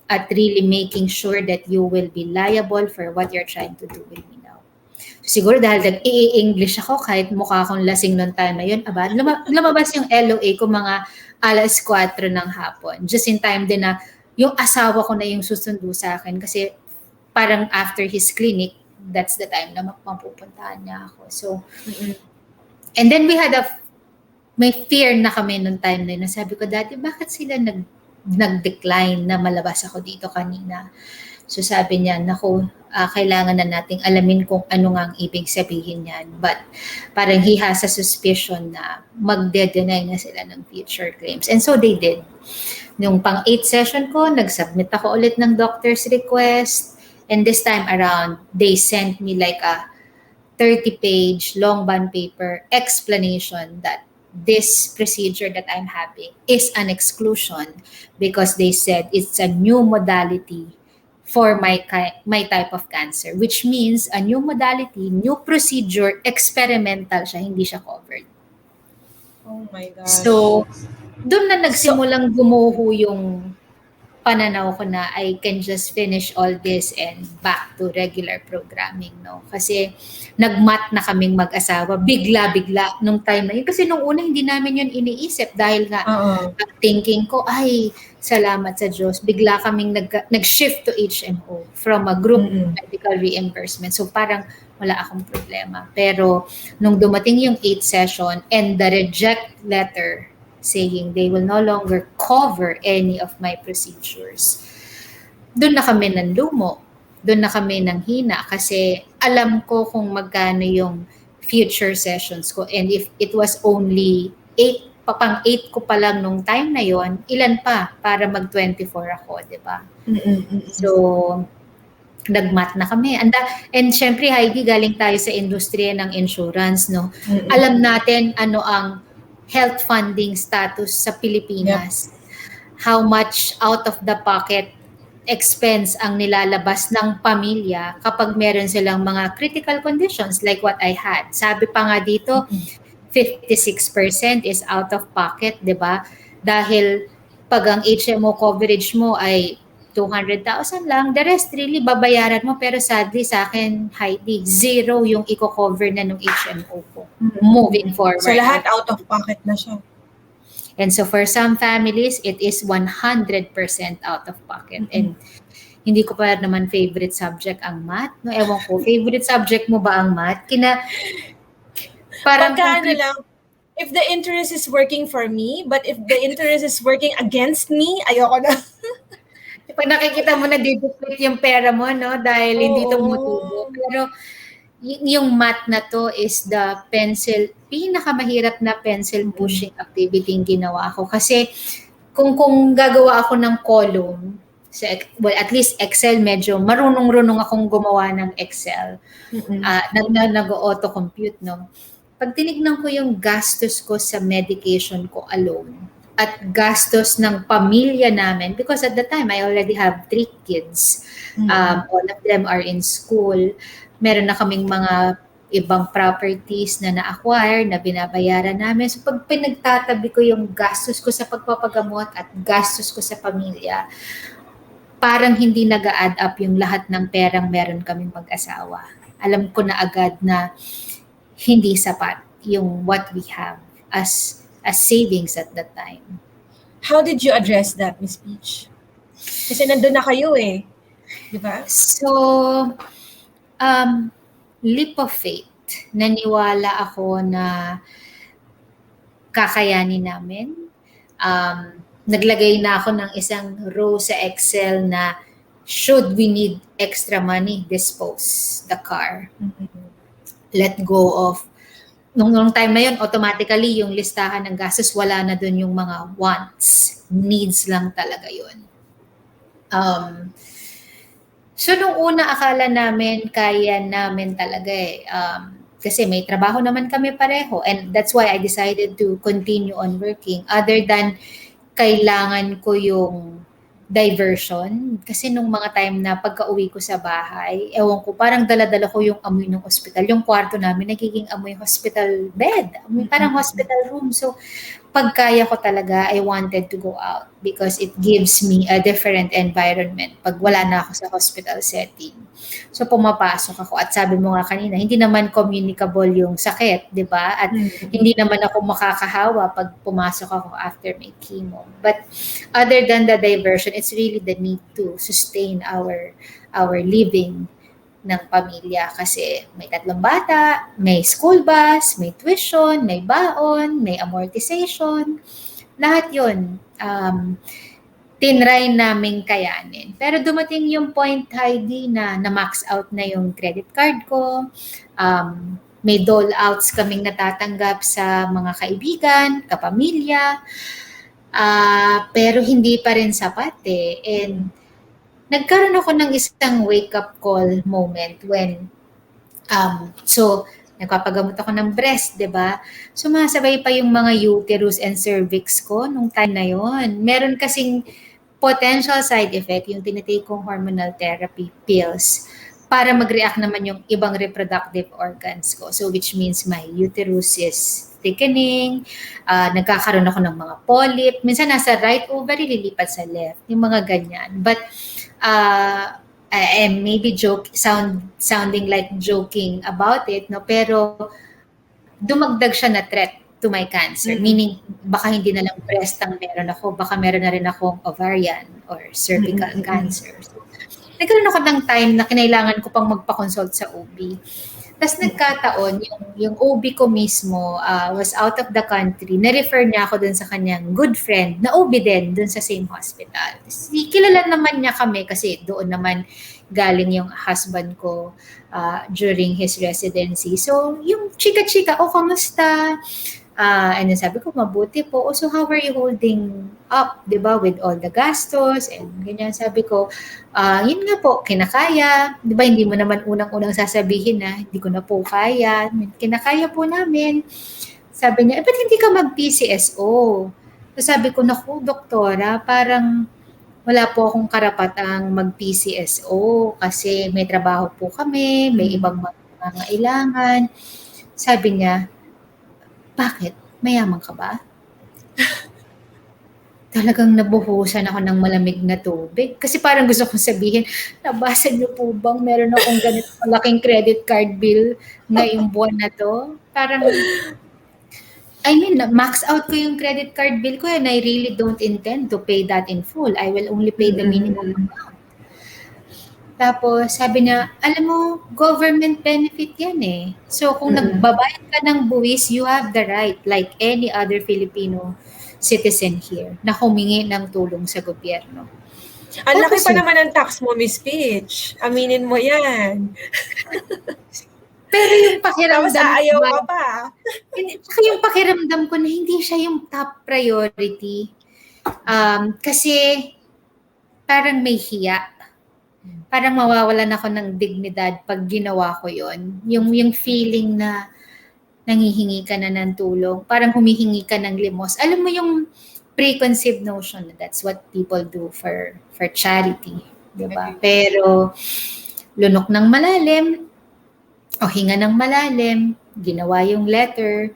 at really making sure that you will be liable for what you're trying to do with me now. Siguro dahil nag-i-English ako kahit mukha akong lasing noon time na yun, aba, lumabas yung LOA ko mga 4:00 ng hapon. Just in time din na yung asawa ko na yung susundo sa akin kasi parang after his clinic, that's the time na mapupuntahan niya ako. So, and then may fear na kami nung time na yun. Sabi ko, Daddy, bakit sila nag-decline na malabas ako dito kanina? So sabi niya, naku, kailangan na nating alamin kung ano nga ang ibig sabihin niyan. But parang he has a suspicion na magde-deny na sila ng future claims. And so they did. Nung pang-8 session ko, nag-submit ako ulit ng doctor's request. And this time around, they sent me like a 30-page long bond paper explanation that this procedure that I'm having is an exclusion because they said it's a new modality for my type of cancer, which means a new modality, new procedure, experimental siya, hindi siya covered. Oh my gosh. So, doon na So, nagsimulang gumuho yung pananaw ko na I can just finish all this and back to regular programming, no? Kasi nagmat na kaming mag-asawa, bigla-bigla nung time na yun. Kasi nung una hindi namin yun iniisip dahil nga oo. ang thinking ko, ay, salamat sa Diyos, bigla kaming nag-shift to HMO from a group Mm-mm. medical reimbursement. So parang wala akong problema. Pero nung dumating yung 8th session and the reject letter saying they will no longer cover any of my procedures, doon na kami nanlumo. Doon na kami nanghina kasi alam ko kung magkano yung future sessions ko. And if it was only 8, pang 8 ko pa lang nung time na yon, ilan pa para mag 24 ako, di ba? So, nagmat na kami. And syempre, Heidi, galing tayo sa industriya ng insurance, no? Alam natin ano ang health funding status sa Pilipinas. How much out of the pocket expense ang nilalabas ng pamilya kapag meron silang mga critical conditions like what I had. Sabi pa nga dito, 56% is out of pocket, di ba? Dahil pag ang HMO coverage mo ay 200,000 lang, the rest really babayaran mo. Pero sadly sa akin, Heidi, zero yung i-cover na ng HMO ko moving forward. So, lahat out of pocket na siya. And so for some families, it is 100% out of pocket. And hindi ko pa naman favorite subject ang math. No, ewan ko, favorite subject mo ba ang math? Parang Pagka ano lang, if the interest is working for me, but if the interest is working against me, ayoko na. pag nakikita mo na diduplicate yung pera mo, no? Dahil hindi Oo. tumutubo. Pero yung math na to is the pinakamahirap na pencil pushing activity yung ginawa ko. Kasi kung gagawa ako ng column, well, at least Excel, medyo marunong-runong akong gumawa ng Excel. Nag-auto-compute, no? Pag tinignan ko yung gastos ko sa medication ko alone, at gastos ng pamilya namin, because at the time, I already have 3 kids. All of them are in school. Meron na kaming mga ibang properties na na-acquire, na binabayaran namin. So pag pinagtatabi ko yung gastos ko sa pagpapagamot at gastos ko sa pamilya, parang hindi nag-a-add up yung lahat ng perang meron kaming mag-asawa. Alam ko na agad na hindi sapat yung what we have as savings at that time. How did you address that, Miss Peach? Kasi nandun na kayo eh. Di ba? So, leap of faith. Naniwala ako na kakayanin namin. Naglagay na ako ng isang row sa Excel na should we need extra money, dispose the car. Let go of nung time na yun, automatically yung listahan ng gastos, wala na dun yung mga wants. Needs lang talaga yun. So nung una akala namin kaya namin talaga eh. Kasi may trabaho naman kami pareho and that's why I decided to continue on working other than kailangan ko yung diversion. Kasi nung mga time na pagka-uwi ko sa bahay, ewan ko, parang dala-dala ko yung amoy ng hospital. Yung kwarto namin, nagiging amoy hospital bed. Amoy, parang hospital room. So, pag kaya ko talaga, I wanted to go out because it gives me a different environment pag wala na ako sa hospital setting. So pumapasok ako at sabi mo nga kanina, hindi naman communicable yung sakit, di ba? At hindi naman ako makakahawa pag pumasok ako after my chemo. But other than the diversion, it's really the need to sustain our living ng pamilya kasi may tatlong bata, may school bus, may tuition, may baon, may amortization, lahat yun. Tinry naming kayanin. Pero dumating yung point, Heidi, na na-max out na yung credit card ko. May dole-outs kaming natatanggap sa mga kaibigan, kapamilya. Pero hindi pa rin sapat eh. And nagkaroon ako ng isang wake-up call moment when so, nagpapagamot ako ng breast, 'di ba? Sumasabay pa yung mga uterus and cervix ko nung time na yon. Meron kasing potential side effect yung tinitake kong hormonal therapy pills para mag-react naman yung ibang reproductive organs ko. So, which means my uterus is thickening, nagkakaroon ako ng mga polyp. Minsan nasa right ovary, lilipat sa left. Yung mga ganyan. But, and maybe sounding like joking about it, no, pero dumagdag siya na threat to my cancer, meaning baka hindi na lang breast ang meron ako, baka meron na rin akong ovarian or cervical cancer. So, nagkaroon ako ng time na kinailangan ko pang magpa-consult sa OB. Tapos nagkataon, yung OB ko mismo was out of the country. Na-refer niya ako dun sa kanyang good friend na OB din dun sa same hospital. Kilala naman niya kami kasi doon naman galing yung husband ko during his residency. So, yung chika-chika, kamusta? And then sabi ko, mabuti po. Oh, so how are you holding up, di ba, with all the gastos? And ganyan, sabi ko, yun nga po, kinakaya. Di ba, hindi mo naman unang-unang sasabihin na, hindi ko na po kaya. Kinakaya po namin. Sabi niya, ba't hindi ka mag-PCSO? So sabi ko, naku, doktora, parang wala po akong karapatang mag-PCSO kasi may trabaho po kami, may ibang mga kailangan. Sabi niya, bakit? Mayaman ka ba? Talagang nabuhusan ako ng malamig na tubig. Kasi parang gusto kong sabihin, nabasa niyo po bang meron akong ganito malaking credit card bill ngayong buwan na to? Parang, I mean, max out ko yung credit card bill ko and I really don't intend to pay that in full. I will only pay the minimum amount. Tapos sabi niya, alam mo, government benefit yan eh. So kung nagbabayad ka ng buwis, you have the right, like any other Filipino citizen here, na humingi ng tulong sa gobyerno. Ang laki pa naman ng tax mo, Miss Peach. Aminin mo yan. Pero yung pakiramdam Tapos aayaw ka pa. Saka yung pakiramdam ko na hindi siya yung top priority. Kasi parang may hiya. Parang mawawalan ako ng dignidad pag ginawa ko yon. Yung feeling na nanghihingi ka na ng tulong, parang humihingi ka ng limos. Alam mo yung preconceived notion na that's what people do for charity, di ba? Pero lunok ng malalim o hinga ng malalim, ginawa yung letter.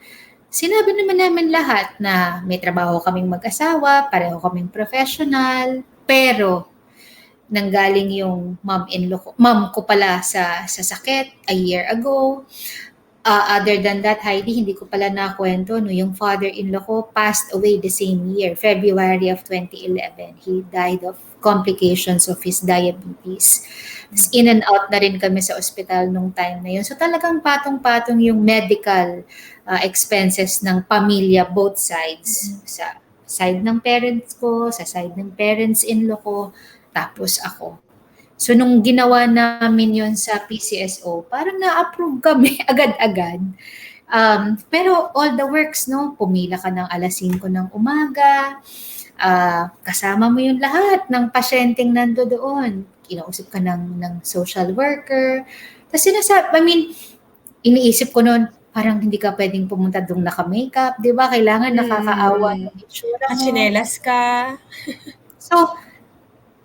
Sinabi naman namin lahat na may trabaho kaming mag-asawa, pareho kaming professional, pero nanggaling yung mom ko pala sa sakit a year ago. Other than that, Heidi, hindi ko pala nakwento, no, yung father-in-law ko passed away the same year, February of 2011. He died of complications of his diabetes. In and out na rin kami sa ospital nung time na yun. So talagang patong-patong yung medical expenses ng pamilya, both sides. Sa side ng parents ko, sa side ng parents-in-law ko, tapos ako. So nung ginawa namin yon sa PCSO, parang na-approve kami agad-agad. Pero all the works, no, pumila ka ng alas 5 ng umaga, kasama mo yung lahat ng pasyenteng nandoon. kinausap ka ng social worker. Tapos I mean, iniisip ko noon, parang hindi ka pwedeng pumunta doon naka-makeup, di ba? Kailangan nakakaawa Mm. yung itsura mo. Nakatsinelas ka. So,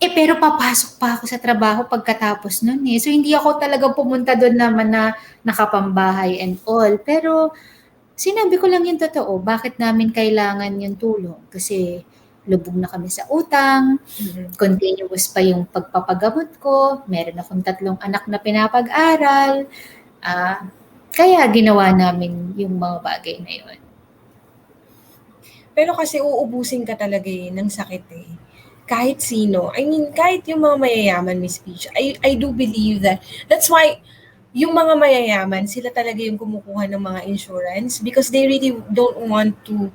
pero papasok pa ako sa trabaho pagkatapos nun eh. So, hindi ako talaga pumunta doon naman na nakapambahay and all. Pero, sinabi ko lang yung totoo, bakit namin kailangan yung tulong? Kasi, lubog na kami sa utang, Mm. continuous pa yung pagpapagamot ko, meron akong 3 anak na pinapag-aral, kaya ginawa namin yung mga bagay na yun. Pero kasi uubusin ka talaga eh, ng sakit eh. Kahit sino. I mean, kahit yung mga mayayaman, Miss Peach. I do believe that. That's why, yung mga mayayaman, sila talaga yung kumukuha ng mga insurance because they really don't want to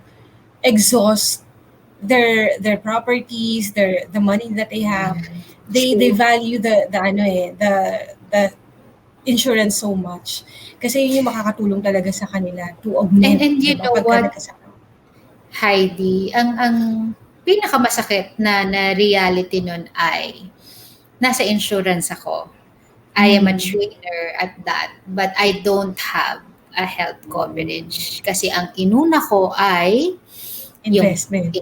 exhaust their properties, the money that they have. They True. value the insurance so much. Kasi yun yung makakatulong talaga sa kanila to augment, And 'di you ba? know Pagka what, nagkasakit. Heidi, ang pinakamasakit na reality nun ay nasa insurance ako. I am a Mm. trainer at that, but I don't have a health coverage. Kasi ang inuna ko ay yung Investment.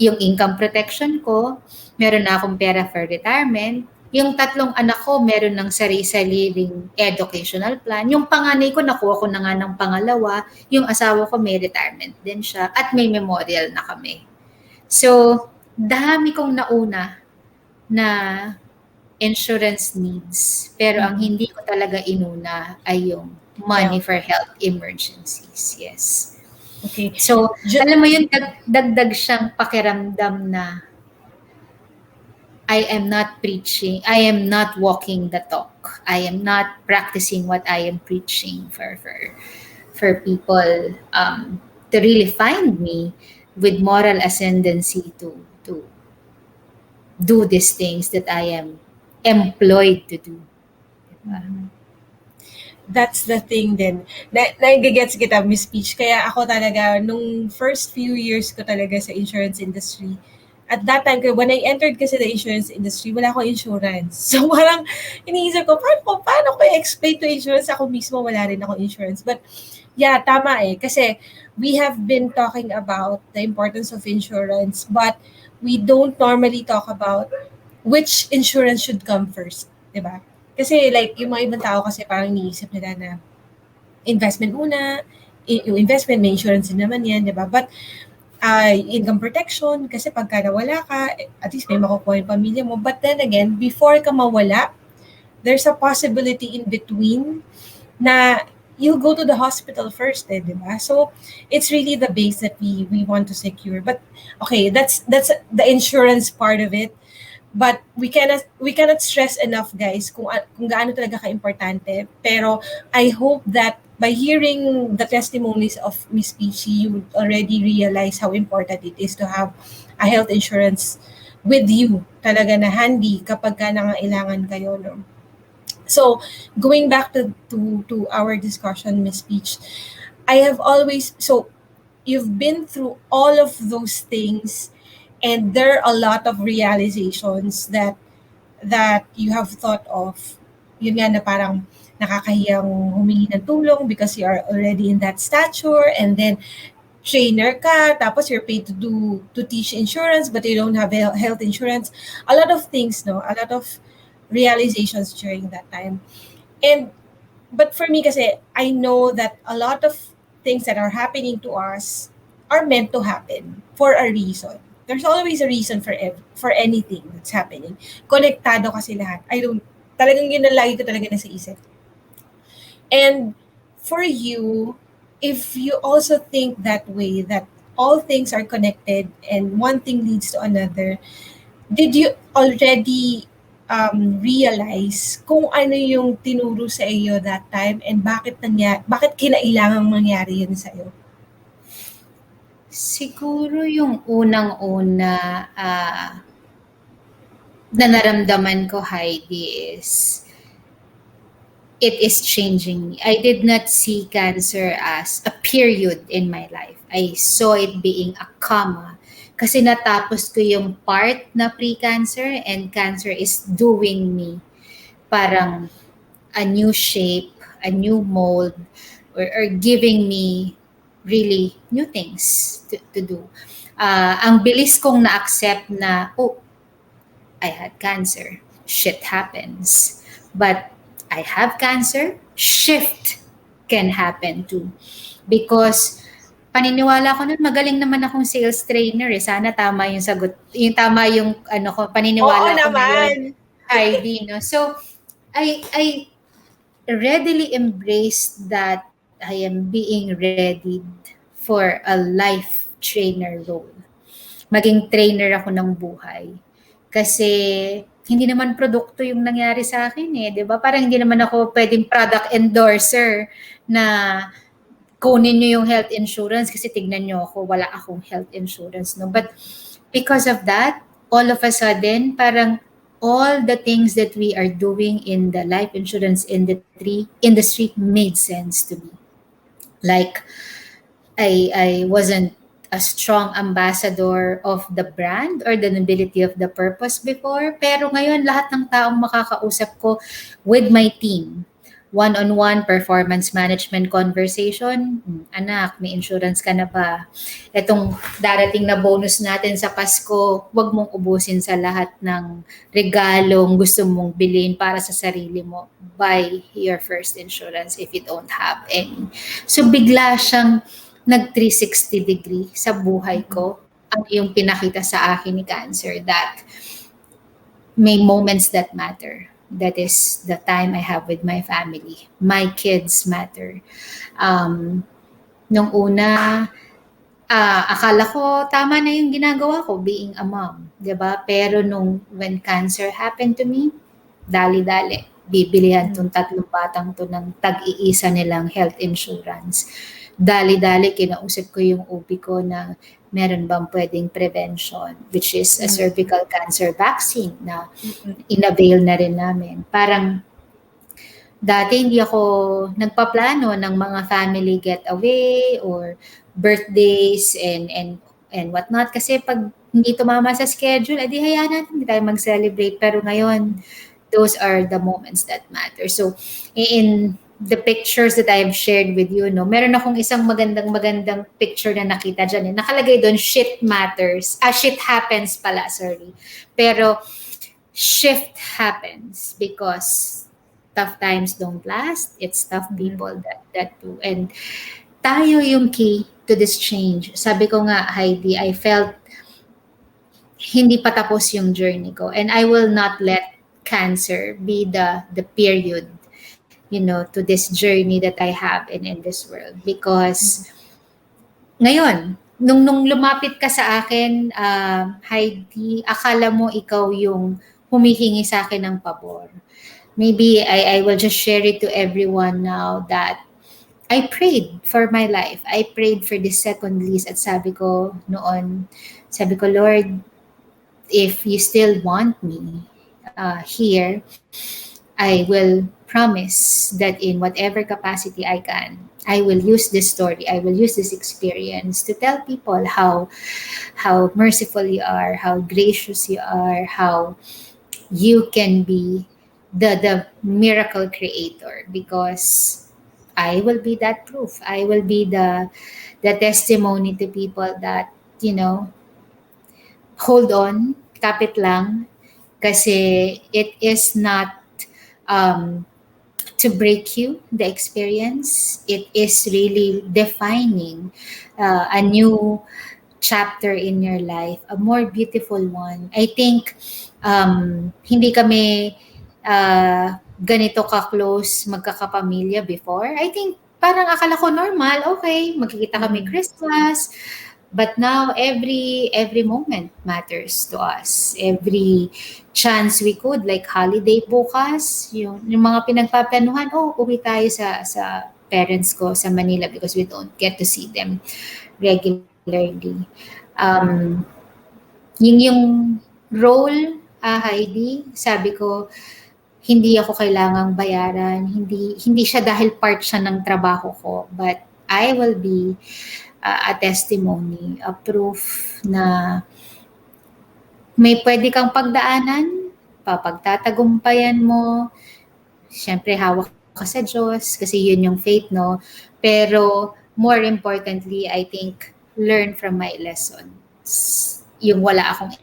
income protection ko, meron na akong pera for retirement, yung 3 anak ko meron ng sari-sariling educational plan. Yung panganay ko nakuha ko na nga ng pangalawa, yung asawa ko may retirement din siya at may memorial na kami. So, dami kong nauna na insurance needs. Pero ang Mm. hindi ko talaga inuna ay yung money Health. for health emergencies. Yes. Okay. So, Ju- alam mo yun, dagdag siyang pakiramdam na I am not preaching, I am not walking the talk. I am not practicing what I am preaching for people to really find me with moral ascendancy to do these things that I am employed to do. Diba? Mhm. That's the thing din. Nagigets kita, Miss Peach. Kaya ako talaga, nung first few years ko talaga sa insurance industry, at that time, when I entered kasi the insurance industry, wala akong insurance. So parang iniisip ko, paano ko i-explain to insurance? Ako mismo wala rin akong insurance. But yeah, tama eh. Kasi we have been talking about the importance of insurance, but we don't normally talk about which insurance should come first. 'Di ba? Kasi like, yung mga ibang tao kasi parang iniisip nila na investment muna, yung investment, may insurance din naman yan, di ba? But income protection, kasi pagka nawala ka, at least may makukuha yung pamilya mo. But then again, before ka mawala, there's a possibility in between na you'll go to the hospital first, eh, di ba? So, it's really the base that we want to secure. But, okay, that's the insurance part of it. But we cannot stress enough, guys, kung gaano talaga ka-importante. Pero I hope that by hearing the testimonies of Miss Peachy, you would already realize how important it is to have a health insurance with you talaga na handy kapag ka nangailangan kayo, no? So, going back to our discussion, Miss Peach, I have always, so you've been through all of those things, and there are a lot of realizations that you have thought of. Yun nga na parang nakakahiyang humingi ng tulong because you are already in that stature, and then trainer ka, tapos you're paid to teach insurance, but you don't have health insurance. A lot of things, no? A lot of realizations during that time. And but for me kasi, I know that a lot of things that are happening to us are meant to happen for a reason. There's always a reason for anything that's happening. Konektado kasi lahat. I don't, talagang yun na lagi ko talaga nasa isip. And for you, if you also think that way, that all things are connected and one thing leads to another, did you already realize kung ano yung tinuro sa iyo that time, and bakit kinailangang mangyari yun sa iyo? Siguro yung unang-una na naramdaman ko, Heidi, is it is changing me. I did not see cancer as a period in my life. I saw it being a comma Kasi natapos ko yung part na pre-cancer and cancer is doing me parang a new shape, a new mold, or giving me really new things to do. Ang bilis kong na-accept na, oh, I had cancer. Shit happens. But I have cancer. Shift can happen too. Because paniniwala ko nun, magaling naman akong sales trainer eh. Sana tama yung sagot, yung tama yung ano ko, Oo paniniwala ko na yun, naman. Heidi, no? So, I readily embrace that I am being readied for a life trainer role. Maging trainer ako ng buhay. Kasi hindi naman produkto yung nangyari sa akin eh, 'di ba? Parang hindi naman ako pwedeng product endorser na kunin niyo yung health insurance kasi tignan niyo ako, wala akong health insurance, no? But because of that, all of a sudden, parang all the things that we are doing in the life insurance industry made sense to me. Like, I wasn't a strong ambassador of the brand or the nobility of the purpose before. Pero ngayon, lahat ng taong makakausap ko with my team, one-on-one performance management conversation, anak, may insurance ka na ba? Itong darating na bonus natin sa Pasko, wag mong ubusin sa lahat ng regalong gusto mong bilhin para sa sarili mo. Buy your first insurance if you don't have any. So bigla siyang nag 360 degree sa buhay ko. Ano yung pinakita sa akin ni cancer that may moments that matter. That is the time I have with my family. My kids matter. Nung una, akala ko tama na yung ginagawa ko being a mom, 'di ba? Pero when cancer happened to me, dali-dali bibilihan tong tatlong batang to ng tag-iisa nilang health insurance. Dali-dali kinausap ko yung OB ko na meron bang pwedeng prevention, which is a cervical cancer vaccine na inavail na rin namin. Parang dati hindi ako nagpaplano ng mga family getaway or birthdays and whatnot kasi pag hindi tumama sa schedule, edi hayaan natin hindi tayo mag-celebrate. Pero ngayon, those are the moments that matter. So, in the pictures that I have shared with you, no, meron akong isang magandang picture na nakita dyan. Eh. Nakalagay doon, shit matters. Shit happens pala, sorry. Pero, shift happens because tough times don't last. It's tough people that do. And tayo yung key to this change. Sabi ko nga, Heidi, I felt hindi pa tapos yung journey ko. And I will not let cancer be the period, to this journey that I have in this world. Because ngayon, nung lumapit ka sa akin, Heidi, akala mo ikaw yung humihingi sa akin ng pabor. Maybe I will just share it to everyone now that I prayed for my life. I prayed for this second lease at sabi ko noon, Lord, if you still want me here, I will promise that in whatever capacity I can, I will use this story, I will use this experience to tell people how merciful you are, how gracious you are, how you can be the miracle creator because I will be that proof. I will be the testimony to people that, hold on, kapit lang, kasi it is not um, to break you, the experience. It is really defining a new chapter in your life, a more beautiful one. I think hindi kami ganito ka-close magkakapamilya before. I think parang akala ko normal, okay, magkikita kami Christmas, but now every moment matters to us. Every chance we could, like holiday bukas, yung mga pinagpaplanuhan, uwi tayo sa parents ko sa Manila because we don't get to see them regularly. Yung role, Heidi, sabi ko, hindi ako kailangang bayaran, hindi siya dahil part siya ng trabaho ko, but I will be a testimony, a proof na may pwede kang pagdaanan, papagtatagumpayan mo, siyempre hawak ka sa Diyos kasi yun yung faith, no? Pero more importantly, I think, learn from my lessons. Yung wala akong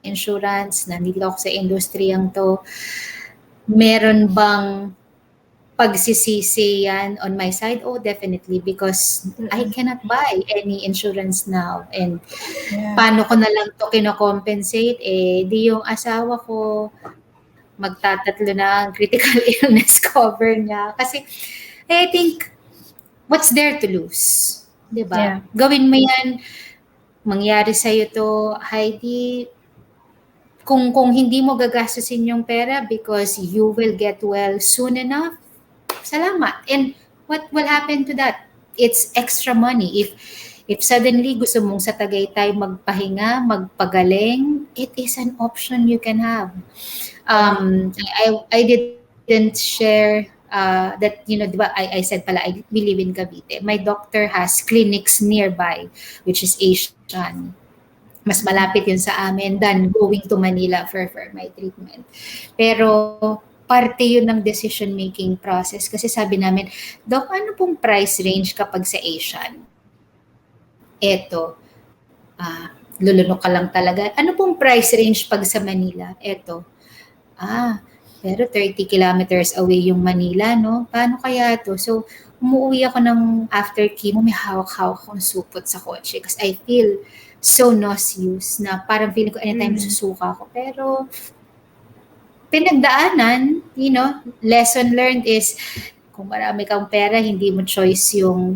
insurance, nandito ako sa industriyang to, meron bang pagsisisi yan on my side? Oh, definitely, because I Mm-mm. cannot buy any insurance now. And Yeah. paano ko na lang to kinocompensate? Eh, di yung asawa ko, magtatatlo na ang critical illness cover niya. Kasi, I think, what's there to lose? 'Di ba? Yeah. Gawin mo yan, mangyari sa'yo to, Heidi, kung hindi mo gagastusin yung pera because you will get well soon enough, salamat. And what will happen to that? It's extra money. If suddenly gusto mong sa Tagaytay magpahinga, magpagaling, it is an option you can have. Correct. I didn't share that, di ba, I said pala, I we live in Cavite. My doctor has clinics nearby, which is Asian. Mas malapit yun sa amin than going to Manila for my treatment. Pero parte yun ng decision-making process kasi sabi namin, Doc, ano pong price range kapag sa Asian? Eto, lulunok ka lang talaga. Ano pong price range pag sa Manila? Eto, pero 30 kilometers away yung Manila, no? Paano kaya to? So, umuwi ako ng after chemo, may hawak-hawak akong supot sa kotse kasi I feel so nauseous na parang feeling ko anytime Mm. susuka ako. Pero, pinagdaanan, lesson learned is kung marami kang pera, hindi mo choice yung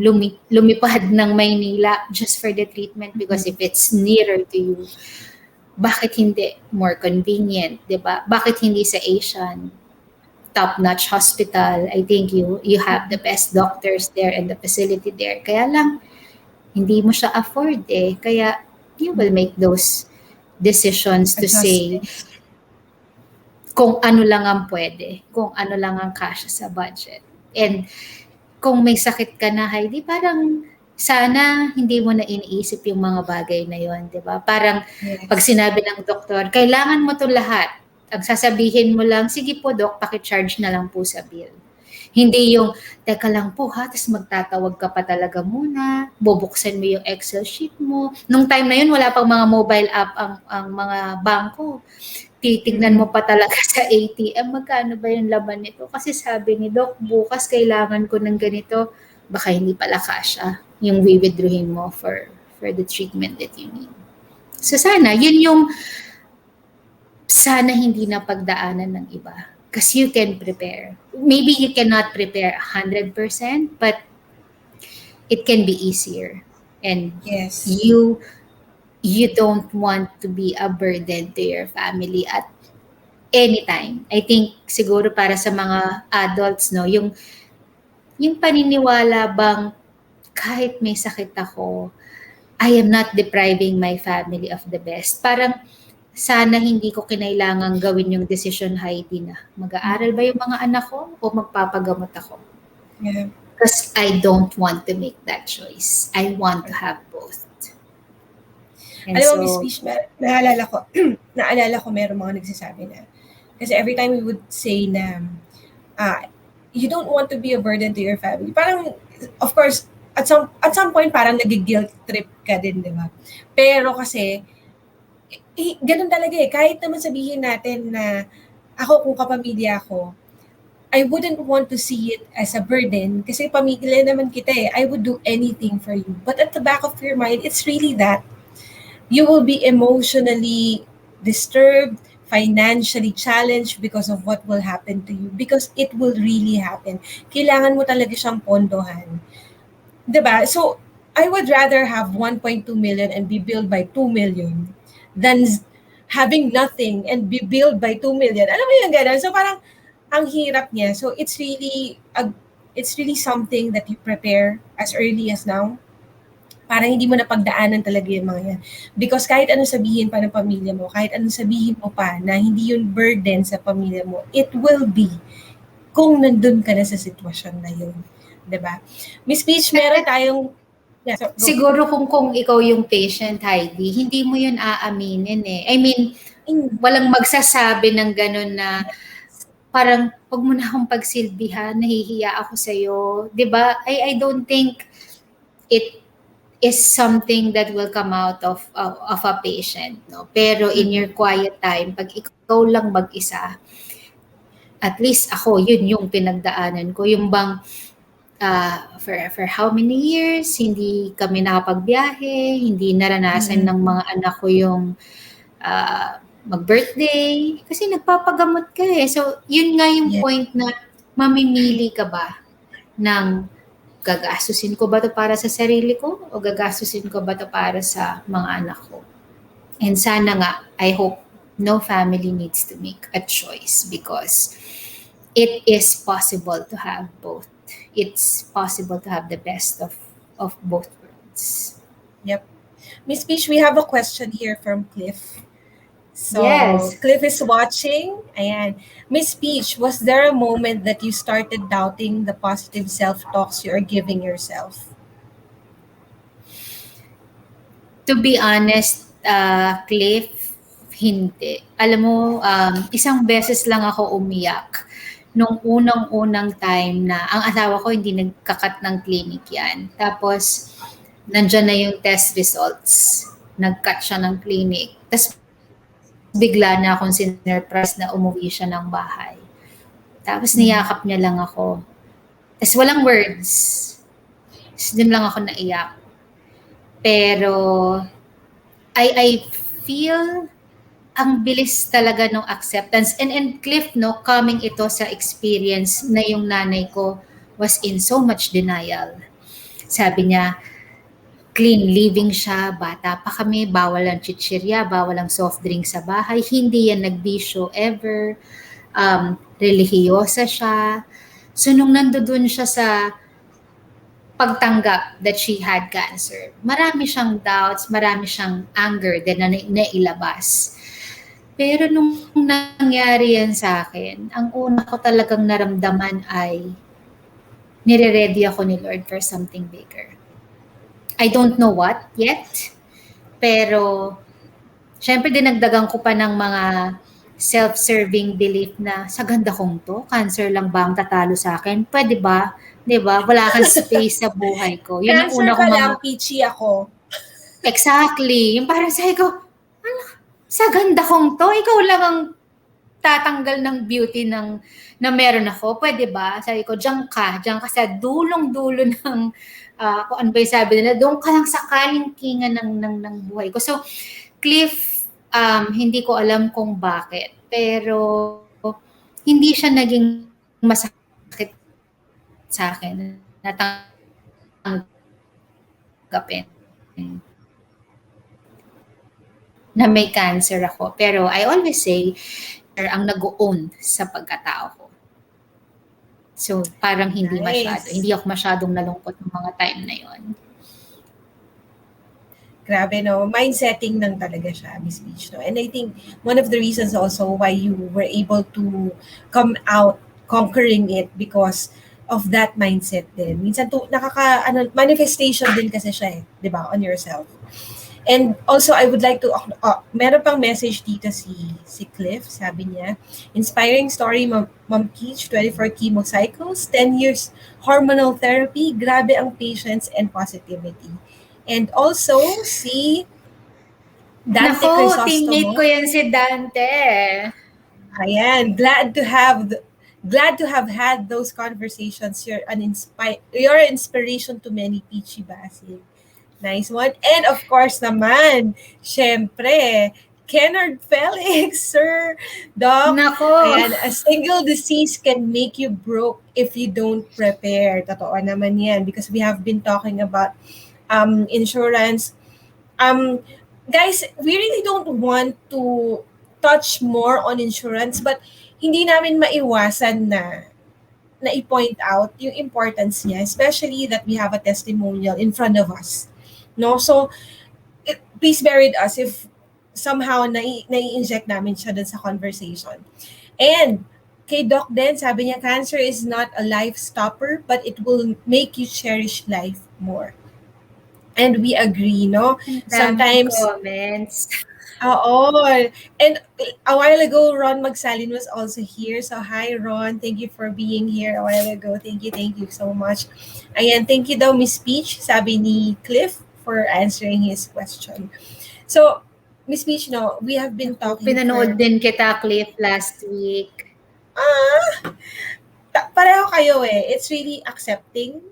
lumipad ng Maynila just for the treatment because if it's nearer to you, bakit hindi more convenient, 'di ba? Bakit hindi sa Asian? Top-notch hospital. I think you have the best doctors there and the facility there. Kaya lang hindi mo siya afford eh. Kaya you will make those decisions to say Adjustments. kung ano lang ang pwede, kung ano lang ang kasya sa budget. And kung may sakit ka na, Heidi, parang sana hindi mo na iniisip yung mga bagay na yon, di ba? Parang pag Yes. sinabi ng doktor, kailangan mo to lahat. Ang sasabihin mo lang, sige po dok, pakicharge na lang po sa bill. Hindi yung, teka lang po ha, tapos magtatawag ka pa talaga muna, bubuksan mo yung Excel sheet mo. Nung time na yun, wala pang mga mobile app ang mga bangko. Titignan Mm-mm. mo pa talaga sa ATM, magkano ba yung laman nito? Kasi sabi ni Doc, bukas kailangan ko ng ganito, baka hindi pala kasya yung withdrawin mo for the treatment that you need. So sana, yun yung sana hindi na pagdaanan ng iba. Because you can prepare. Maybe you cannot prepare 100%, but it can be easier. And Yes. you don't want to be a burden to your family at anytime. I think siguro para sa mga adults, no, yung paniniwala bang kahit may sakit ako, I am not depriving my family of the best. Parang sana hindi ko kinailangang gawin yung decision, Heidi, na mag-aaral ba yung mga anak ko o magpapagamot ako? Yeah. Because I don't want to make that choice. I want to have both. And Alam mo, Miss so, Fish, naalala ko meron mga nagsasabi na, kasi every time we would say na, you don't want to be a burden to your family. Parang, of course, at some point, parang nag-guilt trip ka din, di ba? Pero kasi, ganun talaga eh. Kahit naman sabihin natin na, ako kung kapamilya ako, I wouldn't want to see it as a burden kasi pamilya naman kita eh. I would do anything for you. But at the back of your mind, it's really that you will be emotionally disturbed, financially challenged because of what will happen to you. Because it will really happen. Kailangan mo talaga siyang pondohan. 'Di ba? So, I would rather have 1.2 million and be billed by 2 million than having nothing and be billed by 2 million. Alam mo yung gano'n? So, parang ang hirap niya. So, it's really something that you prepare as early as now para hindi mo napagdaanan talaga yung mga yan. Because kahit anong sabihin pa ng pamilya mo, kahit anong sabihin mo pa na hindi yun burden sa pamilya mo, it will be kung nandun ka na sa sitwasyon na yun. 'Di ba? Miss Peach, meron tayong, yeah, so go. Siguro kung ikaw yung patient, Heidi, hindi mo yun aaminin eh. I mean, Mm, walang magsasabi ng gano'n na parang, "Wag mo na akong pagsilbihan, nahihiya ako sa'yo." 'Di ba? I don't think it is something that will come out of a patient, no? Pero in mm, your quiet time, 'pag ikaw lang mag-isa, at least ako, yun yung pinagdaanan ko. Yung bang for how many years, hindi kami nakapagbiyahe, hindi naranasan ng mm. mga anak ko yung mag-birthday, kasi nagpapagamot ka eh. So, yun nga yung Yeah. point na mamimili ka ba ng gagastusin ko ba to para sa sarili ko o gagastusin ko ba to para sa mga anak ko? And sana nga, I hope no family needs to make a choice because it is possible to have both. It's possible to have the best of both worlds. Yep. Miss Peach, we have a question here from Cliff. So, Yes. Cliff is watching. Ayan. Miss Peach, was there a moment that you started doubting the positive self-talks you are giving yourself? To be honest, Cliff, hindi. Alam mo, isang beses lang ako umiyak nung unang-unang time na ang asawa ko hindi nagkakat ng clinic yan. Tapos, nandyan na yung test results. Nag-cut siya ng clinic. Tapos, bigla na akong sinurprise na umuwi siya ng bahay. Tapos, Mm. niyakap niya lang ako. Tapos, walang words. Tapos, dun lang ako naiyak. Pero, I feel ang bilis talaga ng acceptance. And Cliff, no, coming ito sa experience na yung nanay ko was in so much denial. Sabi niya, clean living siya, bata pa kami, bawal ang chichirya, bawal ang soft drink sa bahay, hindi yan nagbisyo ever, relihiyosa siya. So nung nandoon siya sa pagtanggap that she had cancer, marami siyang doubts, marami siyang anger din na nailabas. Pero nung nangyari yan sa akin, ang una ko talagang naramdaman ay nire-ready ako ni Lord for something bigger. I don't know what yet, pero syempre dinagdagan ko pa ng mga self-serving belief na sa ganda kong to, cancer lang ba ang tatalo sa akin? Pwede ba? 'Di ba? Wala kang space sa buhay ko. Yun ang Cancer una ka kong mga lang, peachy ako. exactly. Yung parang sabi ko, sa ganda kong to, ikaw lang ang tatanggal ng beauty na meron ako, pwede ba? Sabi ko, diyan ka sa dulong-dulo ng, kung ano ba yung sabi nila, doon ka lang sa kalingkingan ng buhay ko. So, Cliff, hindi ko alam kung bakit, pero hindi siya naging masakit sa akin na tanggapin na may cancer ako. Pero I always say, ang nag-own sa pagkatao ko. So, parang hindi masyado. Nice. Hindi ako masyadong nalungkot ng mga time na yon. Grabe, no? Mindsetting lang talaga siya, Miss Peach, no? And I think one of the reasons also why you were able to come out conquering it because of that mindset din. Minsan to, manifestation din kasi siya eh, di ba, on yourself. And also, I would like to, meron pang message dito si Cliff, sabi niya, inspiring story, Ma'am Peach, 24 chemo cycles, 10 years hormonal therapy, grabe ang patience and positivity. And also, si Dante Nako, teammate ko Crisostomo, yan si Dante. ayan, glad to have had those conversations. You're an inspiration to many, Peachy Bassig. Nice one. And of course naman, syempre, Kennard Felix, Sir Doc. Nako, Ayan, a single disease can make you broke if you don't prepare. Totoo naman yan because we have been talking about insurance. Um, Guys, we really don't want to touch more on insurance but hindi namin maiwasan na i-point out yung importance niya, especially that we have a testimonial in front of us. No? So, please bear with us if somehow nai-inject namin siya dun sa conversation. And Kay Doc din, sabi niya, cancer is not a life stopper, but it will make you cherish life more. And we agree, no? Ang daming Sometimes, comments. oo. And a while ago, Ron Magsalin was also here. So, hi, Ron. Thank you for being here a while ago. Thank you so much. Ayan, thank you daw, Miss Peach, sabi ni Cliff, for answering his question. So, Miss Peach, no, we have been Naku, talking pinanood for, din kita, Cliff, last week. ah, pareho kayo eh. It's really accepting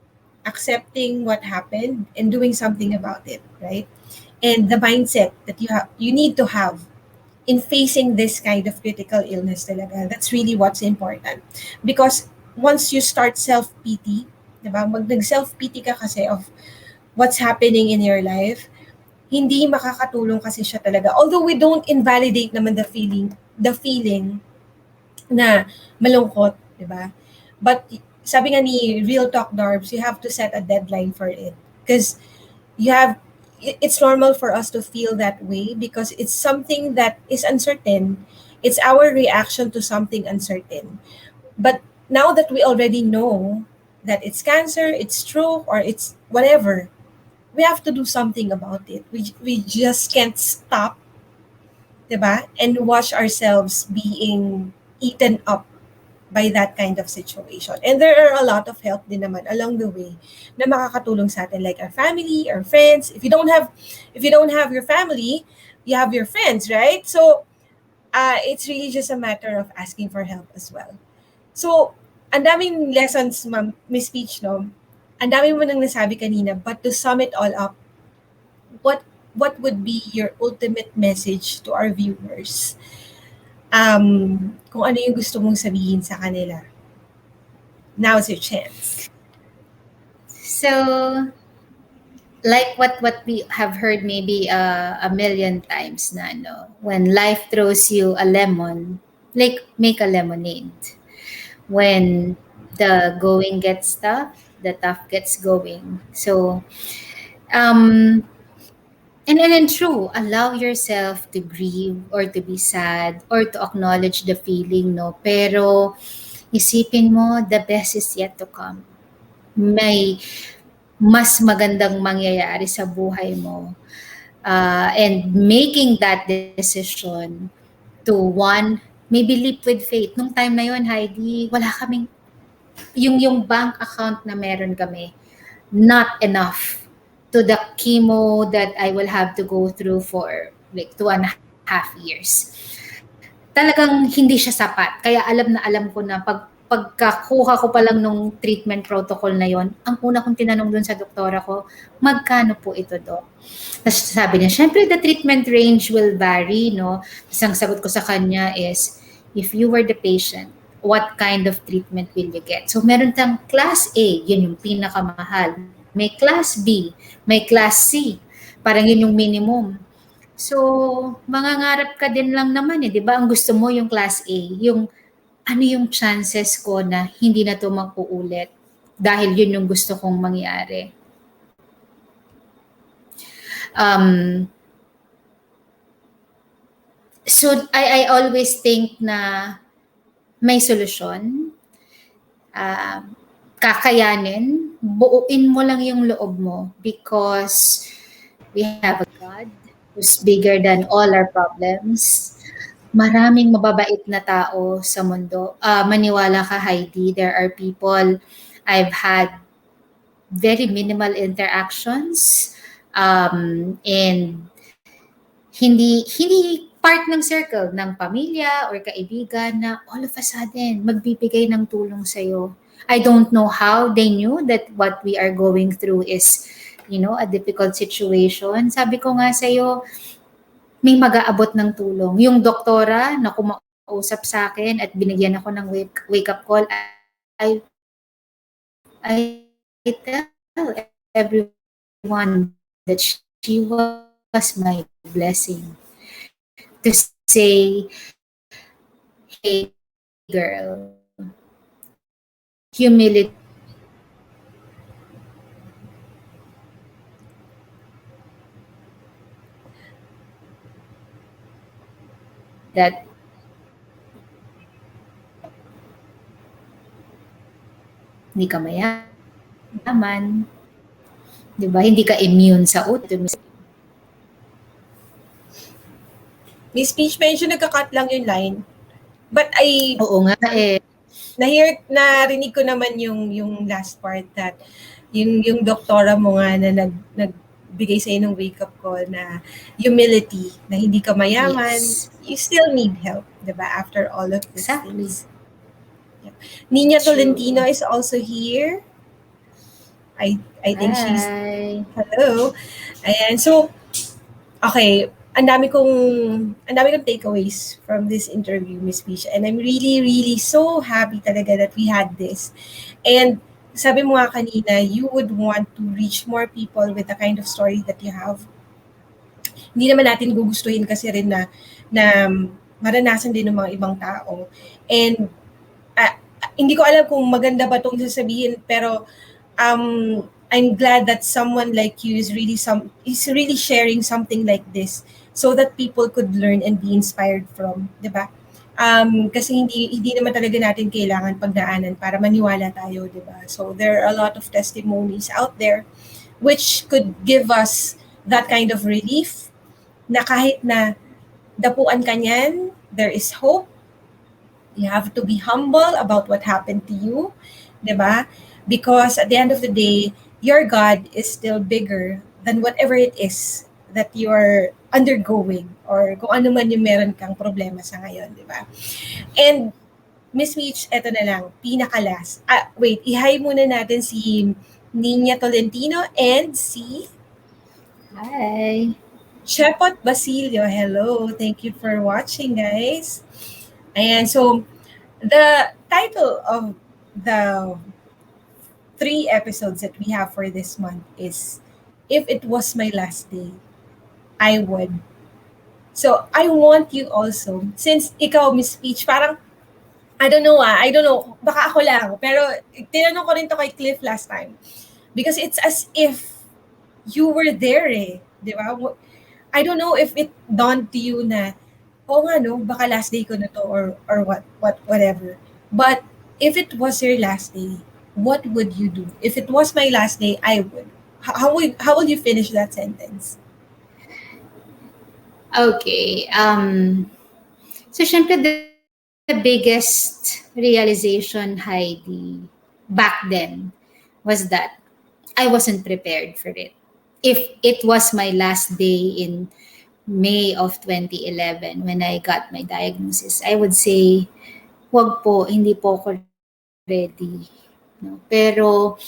what happened and doing something about it, right? And the mindset that you need to have in facing this kind of critical illness talaga. That's really what's important. Because once you start self-pity, diba? Mag nag-self-pity ka kasi of what's happening in your life, hindi makakatulong kasi siya talaga. Although we don't invalidate naman the feeling na malungkot, di ba? But sabi nga ni Real Talk Darbs, you have to set a deadline for it. Because it's normal for us to feel that way because it's something that is uncertain. It's our reaction to something uncertain. But now that we already know that it's cancer, it's stroke, or it's whatever, we have to do something about it. We just can't stop, diba? And watch ourselves being eaten up by that kind of situation. And there are a lot of help din naman along the way na makakatulong sa atin, like our family, our friends. If you don't have your family, you have your friends, right? So it's really just a matter of asking for help as well. So ang daming lessons, Ma'am, Miss Peach, no? Ang dami mo nang nasabi kanina, but to sum it all up, what would be your ultimate message to our viewers? Kung ano yung gusto mong sabihin sa kanila. Now's your chance. So, like what we have heard maybe a million times na no, when life throws you a lemon, like make a lemonade. When the going gets tough, the tough gets going. So, um, and then true, allow yourself to grieve or to be sad or to acknowledge the feeling, no? Pero isipin mo, the best is yet to come. May mas magandang mangyayari sa buhay mo. And making that decision to one, maybe leap with faith. Nung time na yon, Heidi, wala kaming, yung bank account na meron kami, not enough to the chemo that I will have to go through for like 2.5 years. Talagang hindi siya sapat. Kaya alam na alam ko na pagkakuha ko pa lang nung treatment protocol na yon, ang una kong tinanong dun sa doktora ko, magkano po ito, Doc? Tapos sabi niya, syempre the treatment range will vary, no? Tapos ang sagot ko sa kanya is, if you were the patient, what kind of treatment will you get? So meron tang class A, yun yung pinakamahal. May class B, may class C. Parang yun yung minimum. So, mangangarap ka din lang naman eh, 'di ba? Ang gusto mo yung class A, yung ano yung chances ko na hindi na 'to mag-uulit dahil yun yung gusto kong mangyari. Um, so I always think na may solusyon, ah, kakayanin, buuin mo lang yung loob mo because we have a God who's bigger than all our problems. Maraming mababait na tao sa mundo. Maniwala ka, Heidi, there are people I've had very minimal interactions, and hindi part ng circle ng pamilya or kaibigan na all of a sudden magbibigay ng tulong sa'yo. I don't know how they knew that what we are going through is, a difficult situation. Sabi ko nga sa'yo, may mag-aabot ng tulong. Yung doktora na kumausap sa akin at binigyan ako ng wake-up call, I tell everyone that she was my blessing. To say, hey girl, humility that hindi ka mayaman, 'di ba? Hindi ka immune sa autism. May speech medyo nagka-cut lang yung line. But Oo nga eh. narinig ko naman yung last part that yung doktora mo nga na nagbigay sa ng wake up call na humility, na hindi ka mayaman, Yes. you still need help, 'di ba? After all of these Exactly. things. Yeah. Nina Tolentino True. is also here. I think she's Hi. hello. Ayan. So, okay, ang dami kong takeaways from this interview, Miss Peach. And I'm really, really so happy talaga that we had this. And sabi mo nga kanina, you would want to reach more people with the kind of story that you have. Hindi naman natin gugustuhin kasi rin na maranasan din ng mga ibang tao. And ah, hindi ko alam kung maganda ba itong sasabihin, pero I'm glad that someone like you is really sharing something like this so that people could learn and be inspired from, 'di ba? Kasi hindi naman talaga natin kailangan pagdaanan para maniwala tayo, 'di ba? So there are a lot of testimonies out there which could give us that kind of relief na kahit na dapuan ka niyan, there is hope. You have to be humble about what happened to you, 'di ba? Because at the end of the day, your God is still bigger than whatever it is that you're undergoing or kung ano man yung meron kang problema sa ngayon, 'di ba? And Miss Mitch, eto na lang, pinakalas. Wait, i-hi muna natin si Nina Tolentino and si Hi. Chepot Basilio. Hello, thank you for watching, guys. Ayan, so the title of the 3 episodes that we have for this month is If It Was My Last Day, I Would. So, I want you also, since ikaw, Miss Peach, parang, I don't know, baka ako lang, pero tinanong ko rin to kay Cliff last time. Because it's as if you were there eh, di ba? I don't know if it dawned to you na, oo nga no, baka last day ko na to or whatever. But if it was your last day, what would you do? If it was my last day, I would. How will you finish that sentence? Okay. So, syempre, the biggest realization, Heidi, back then was that I wasn't prepared for it. If it was my last day in May of 2011 when I got my diagnosis, I would say, wag po, hindi po ako ready. No? Pero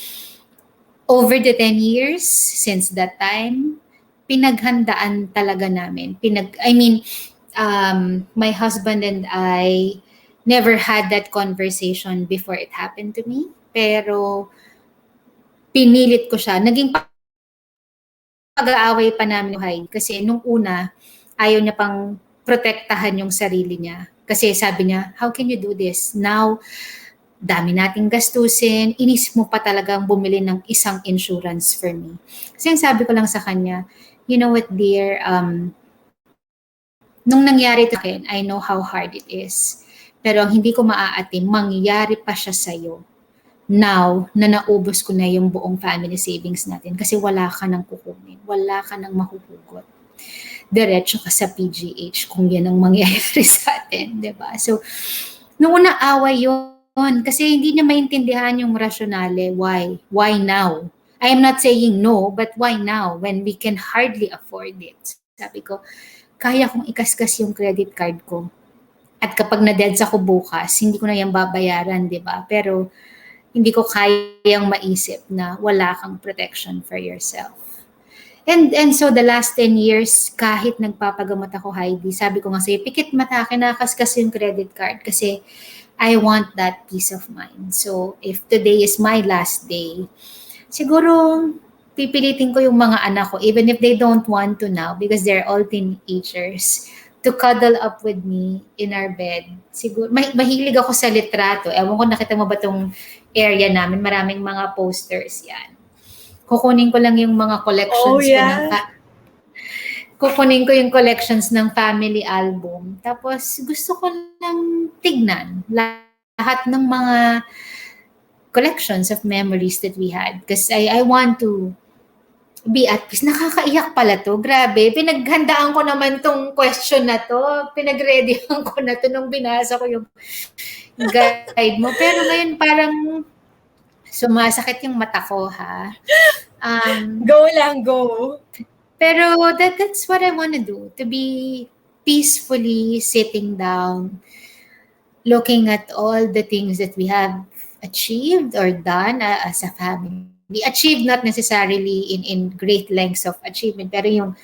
over the 10 years since that time, pinaghandaan talaga namin. My husband and I never had that conversation before it happened to me. Pero pinilit ko siya. Naging pag-aaway pa namin buhay. Kasi nung una, ayaw niya pang protektahan yung sarili niya. Kasi sabi niya, how can you do this? Now, dami nating gastusin, inisip mo pa talagang bumili ng isang insurance for me. Kasi yung sabi ko lang sa kanya, you know what dear, nung nangyari to akin, I know how hard it is. Pero ang hindi ko maaatim, mangyayari pa siya sa'yo now na naubos ko na yung buong family savings natin kasi wala ka nang kukunin, wala ka nang mahuhugot. Diretso ka sa PGH kung yan ang mangyayari sa atin, di ba? So, nung una away yun kasi hindi niya maintindihan yung rationale. Why? Why now? I am not saying no, but why now when we can hardly afford it? Sabi ko, kaya kong ikaskas yung credit card ko. At kapag na-deads ako bukas, hindi ko na yan babayaran, di ba? Pero hindi ko kayang maisip na wala kang protection for yourself. And so the last 10 years, kahit nagpapagamot ako, Heidi, sabi ko nga sa'yo, pikit mata, kinakaskas yung credit card kasi I want that peace of mind. So if today is my last day, siguro pipilitin ko yung mga anak ko, even if they don't want to now because they're all teenagers, to cuddle up with me in our bed. Siguro, mahilig ako sa litrato. Ewan ko, nakita mo ba tong area namin? Maraming mga posters yan. Kukunin ko lang yung mga Oh collections ko ng yeah. kukunin ko yung collections ng family album. Tapos gusto ko lang tignan lahat ng mga collections of memories that we had. Because I want to be at peace. Nakakaiyak pala to. Grabe. Pinaghandaan ko naman tong question na to. Pinagreadyhan ko na to nung binasa ko yung guide mo. Pero ngayon parang sumasakit yung mata ko, ha? Go lang, go. Pero that's what I want to do. To be peacefully sitting down, looking at all the things that we have achieved or done as a family. Achieved not necessarily in great lengths of achievement, pero yung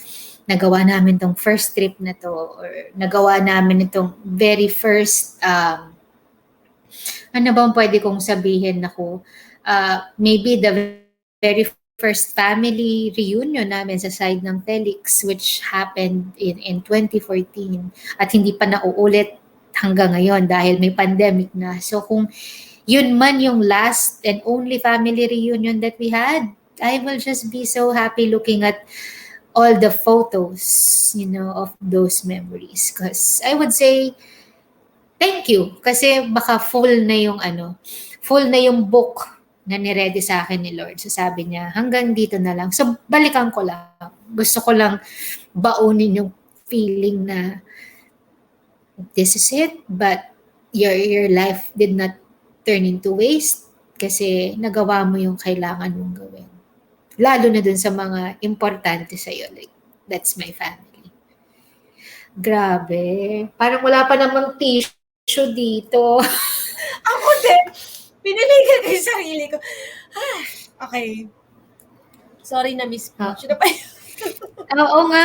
nagawa namin tong first trip na to, or nagawa namin itong very first, ano bang pwede kong sabihin ako, maybe the very first family reunion namin sa side ng Felix, which happened in 2014, at hindi pa nauulit hanggang ngayon dahil may pandemic na. So kung yun man yung last and only family reunion that we had, I will just be so happy looking at all the photos, of those memories. Because I would say, thank you. Kasi baka full na yung book na ni-ready sa akin ni Lord. So sabi niya, hanggang dito na lang. So balikan ko lang. Gusto ko lang baunin yung feeling na this is it, but your life did not turn into waste kasi nagawa mo yung kailangan mong gawin. Lalo na dun sa mga importante sa'yo. Like, that's my family. Grabe. Parang wala pa namang tissue dito. Ako din. Piniligan ko yung sarili ko. Okay. Sorry na, Miss Peach. Ano pa yun? Oo nga.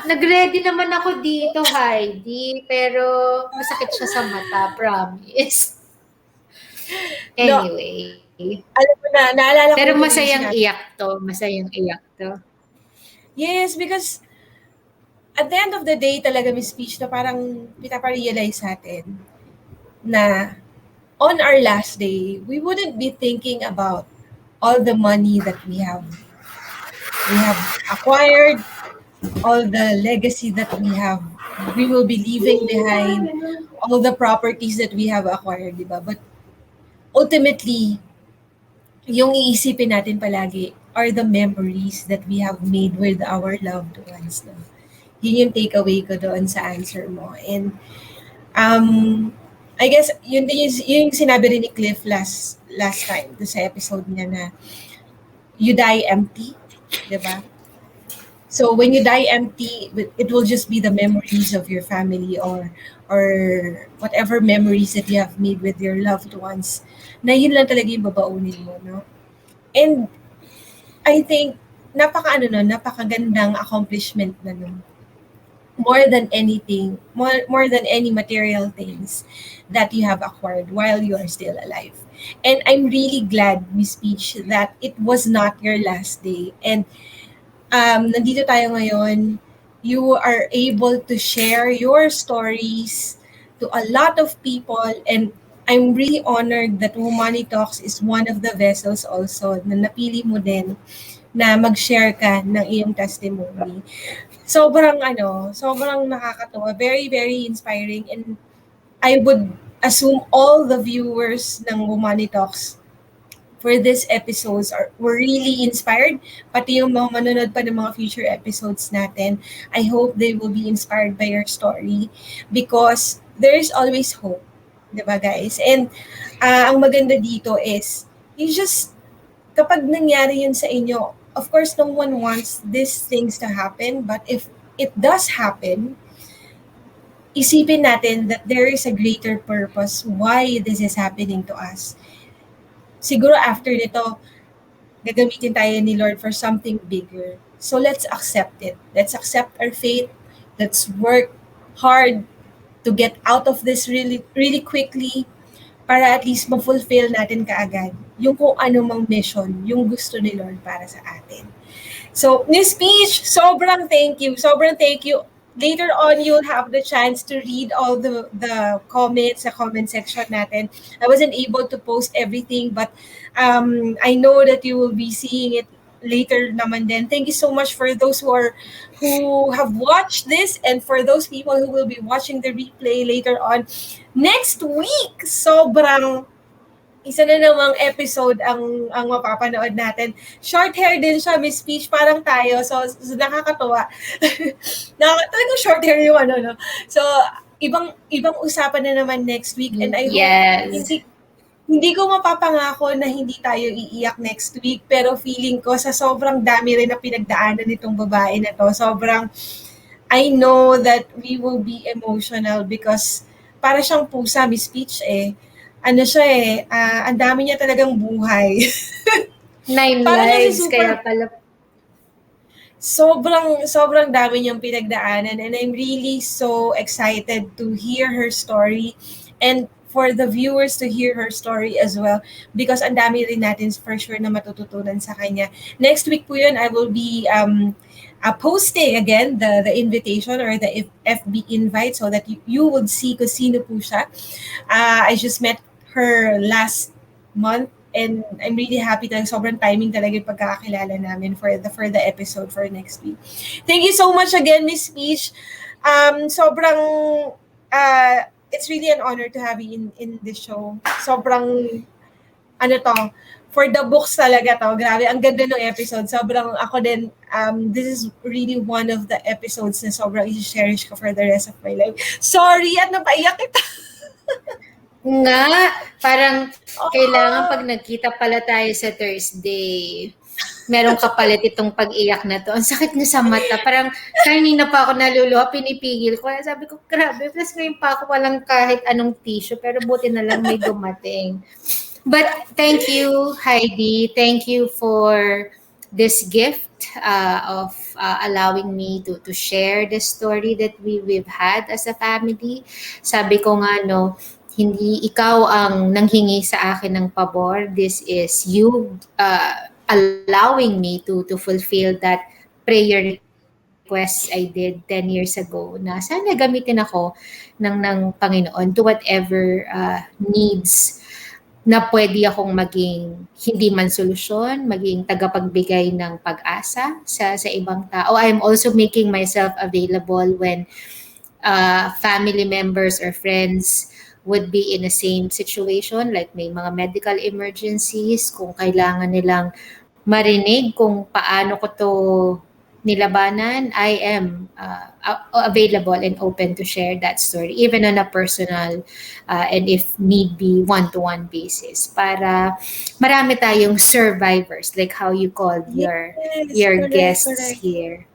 Nag-ready naman ako dito, Heidi. Pero masakit siya sa mata, promise. No, Anyway. alam mo na, naalala ko Pero yung masayang sinabi. iyak to. Masayang iyak to. Yes, because at the end of the day talaga, Miss Peach, na parang pinaparealize natin na on our last day, we wouldn't be thinking about all the money that we have acquired, all the legacy that we will be leaving behind, all the properties that we have acquired, di ba? But ultimately, yung iisipin natin palagi are the memories that we have made with our loved ones. No? Yun yung takeaway ko doon sa answer mo. And I guess yun yung sinabi rin ni Cliff last time sa episode niya na you die empty, di ba? So when you die empty, it will just be the memories of your family or whatever memories that you have made with your loved ones. Na yun lang talaga yung babaunin mo, no? And I think napakagandang accomplishment na nun. More than anything, more than any material things that you have acquired while you are still alive. And I'm really glad, Miss Peach, that it was not your last day. And nandito tayo ngayon, you are able to share your stories to a lot of people, and I'm really honored that Womoney Talks is one of the vessels also na napili mo din na mag-share ka ng iyong testimony. Sobrang nakakatuwa. Very, very inspiring. And I would assume all the viewers ng Womoney Talks for this episodes were really inspired. Pati yung mga manonood pa ng mga future episodes natin, I hope they will be inspired by your story because there is always hope. Diba, guys? And ang maganda dito is, kapag nangyari yun sa inyo, of course, no one wants these things to happen, but if it does happen, isipin natin that there is a greater purpose why this is happening to us. Siguro after nito, gagamitin tayo ni Lord for something bigger. So let's accept it. Let's accept our fate. Let's work hard to get out of this really, really quickly para at least ma-fulfill natin kaagad yung kung ano mang mission, yung gusto ni Lord para sa atin. So, Miss Peach, sobrang thank you. Sobrang thank you. Later on, you'll have the chance to read all the comments sa comment section natin. I wasn't able to post everything, but I know that you will be seeing it later naman din. Thank you so much for those who have watched this and for those people who will be watching the replay later on. Next week, sobrang isa na namang episode ang mapapanood natin. Short hair din siya, Miss Peach, parang tayo. So nakakatuwa. Talagang short hair yung ano, no? So, ibang usapan na naman next week, and I hope Yes. hindi hindi ko mapapangako na hindi tayo iiyak next week, pero feeling ko sa sobrang dami rin na pinagdaanan nitong babae na to, sobrang I know that we will be emotional because para siyang pusa, Miss Peach eh. Ano siya eh, ang dami niya talagang buhay. Nine Para siya si lives, kaya super pala. sobrang dami niyang pinagdaanan, and I'm really so excited to hear her story and for the viewers to hear her story as well, because ang dami rin natin for sure na matututunan sa kanya. Next week po yun, I will be posting again the invitation or the FB invite so that you would see kung sino po siya. I just met her last month, and I'm really happy talaga. Sobrang timing talaga yung pagkakakilala namin for the episode for next week. Thank you so much again, Miss Peach. Sobrang it's really an honor to have you in this show. Sobrang ano to, for the books talaga to. Grabe, ang ganda ng episode. Sobrang ako din, this is really one of the episodes na sobrang i-cherish ko for the rest of my life. Sorry, at napaiyak kita. Nga, parang kailangan Oo. pag nagkita pala tayo sa Thursday, meron kapalit itong pag-iyak na 'to. Ang sakit niya sa mata, parang kanina pa ako naluluha, pinipigil ko. Kaya sabi ko, grabe, plus ngayon pa ako walang kahit anong tissue, pero buti na lang may dumating. But thank you, Heidi. Thank you for this gift of allowing me to share the story that we've had as a family. Sabi ko nga, no, hindi ikaw ang nanghingi sa akin ng pabor. This is you allowing me to fulfill that prayer request I did 10 years ago na sana gamitin ako ng Panginoon to whatever needs na pwede akong maging hindi man solusyon, maging tagapagbigay ng pag-asa sa ibang tao. I'm also making myself available when family members or friends would be in the same situation, like may mga medical emergencies, kung kailangan nilang marinig kung paano ko to nilabanan, I am available and open to share that story, even on a personal and if need be, one-to-one basis. Para marami tayong survivors, like how you called Yes, your correct, guests correct. here.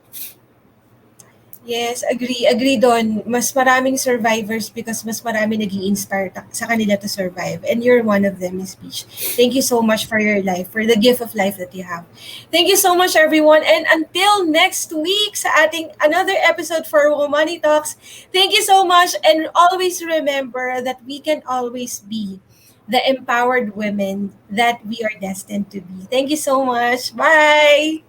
Yes, agree doon. Mas maraming survivors because mas marami nag inspire sa kanila to survive. And you're one of them, Miss Peach. Thank you so much for your life, for the gift of life that you have. Thank you so much, everyone. And until next week sa ating another episode for Womoney Talks, thank you so much. And always remember that we can always be the empowered women that we are destined to be. Thank you so much. Bye!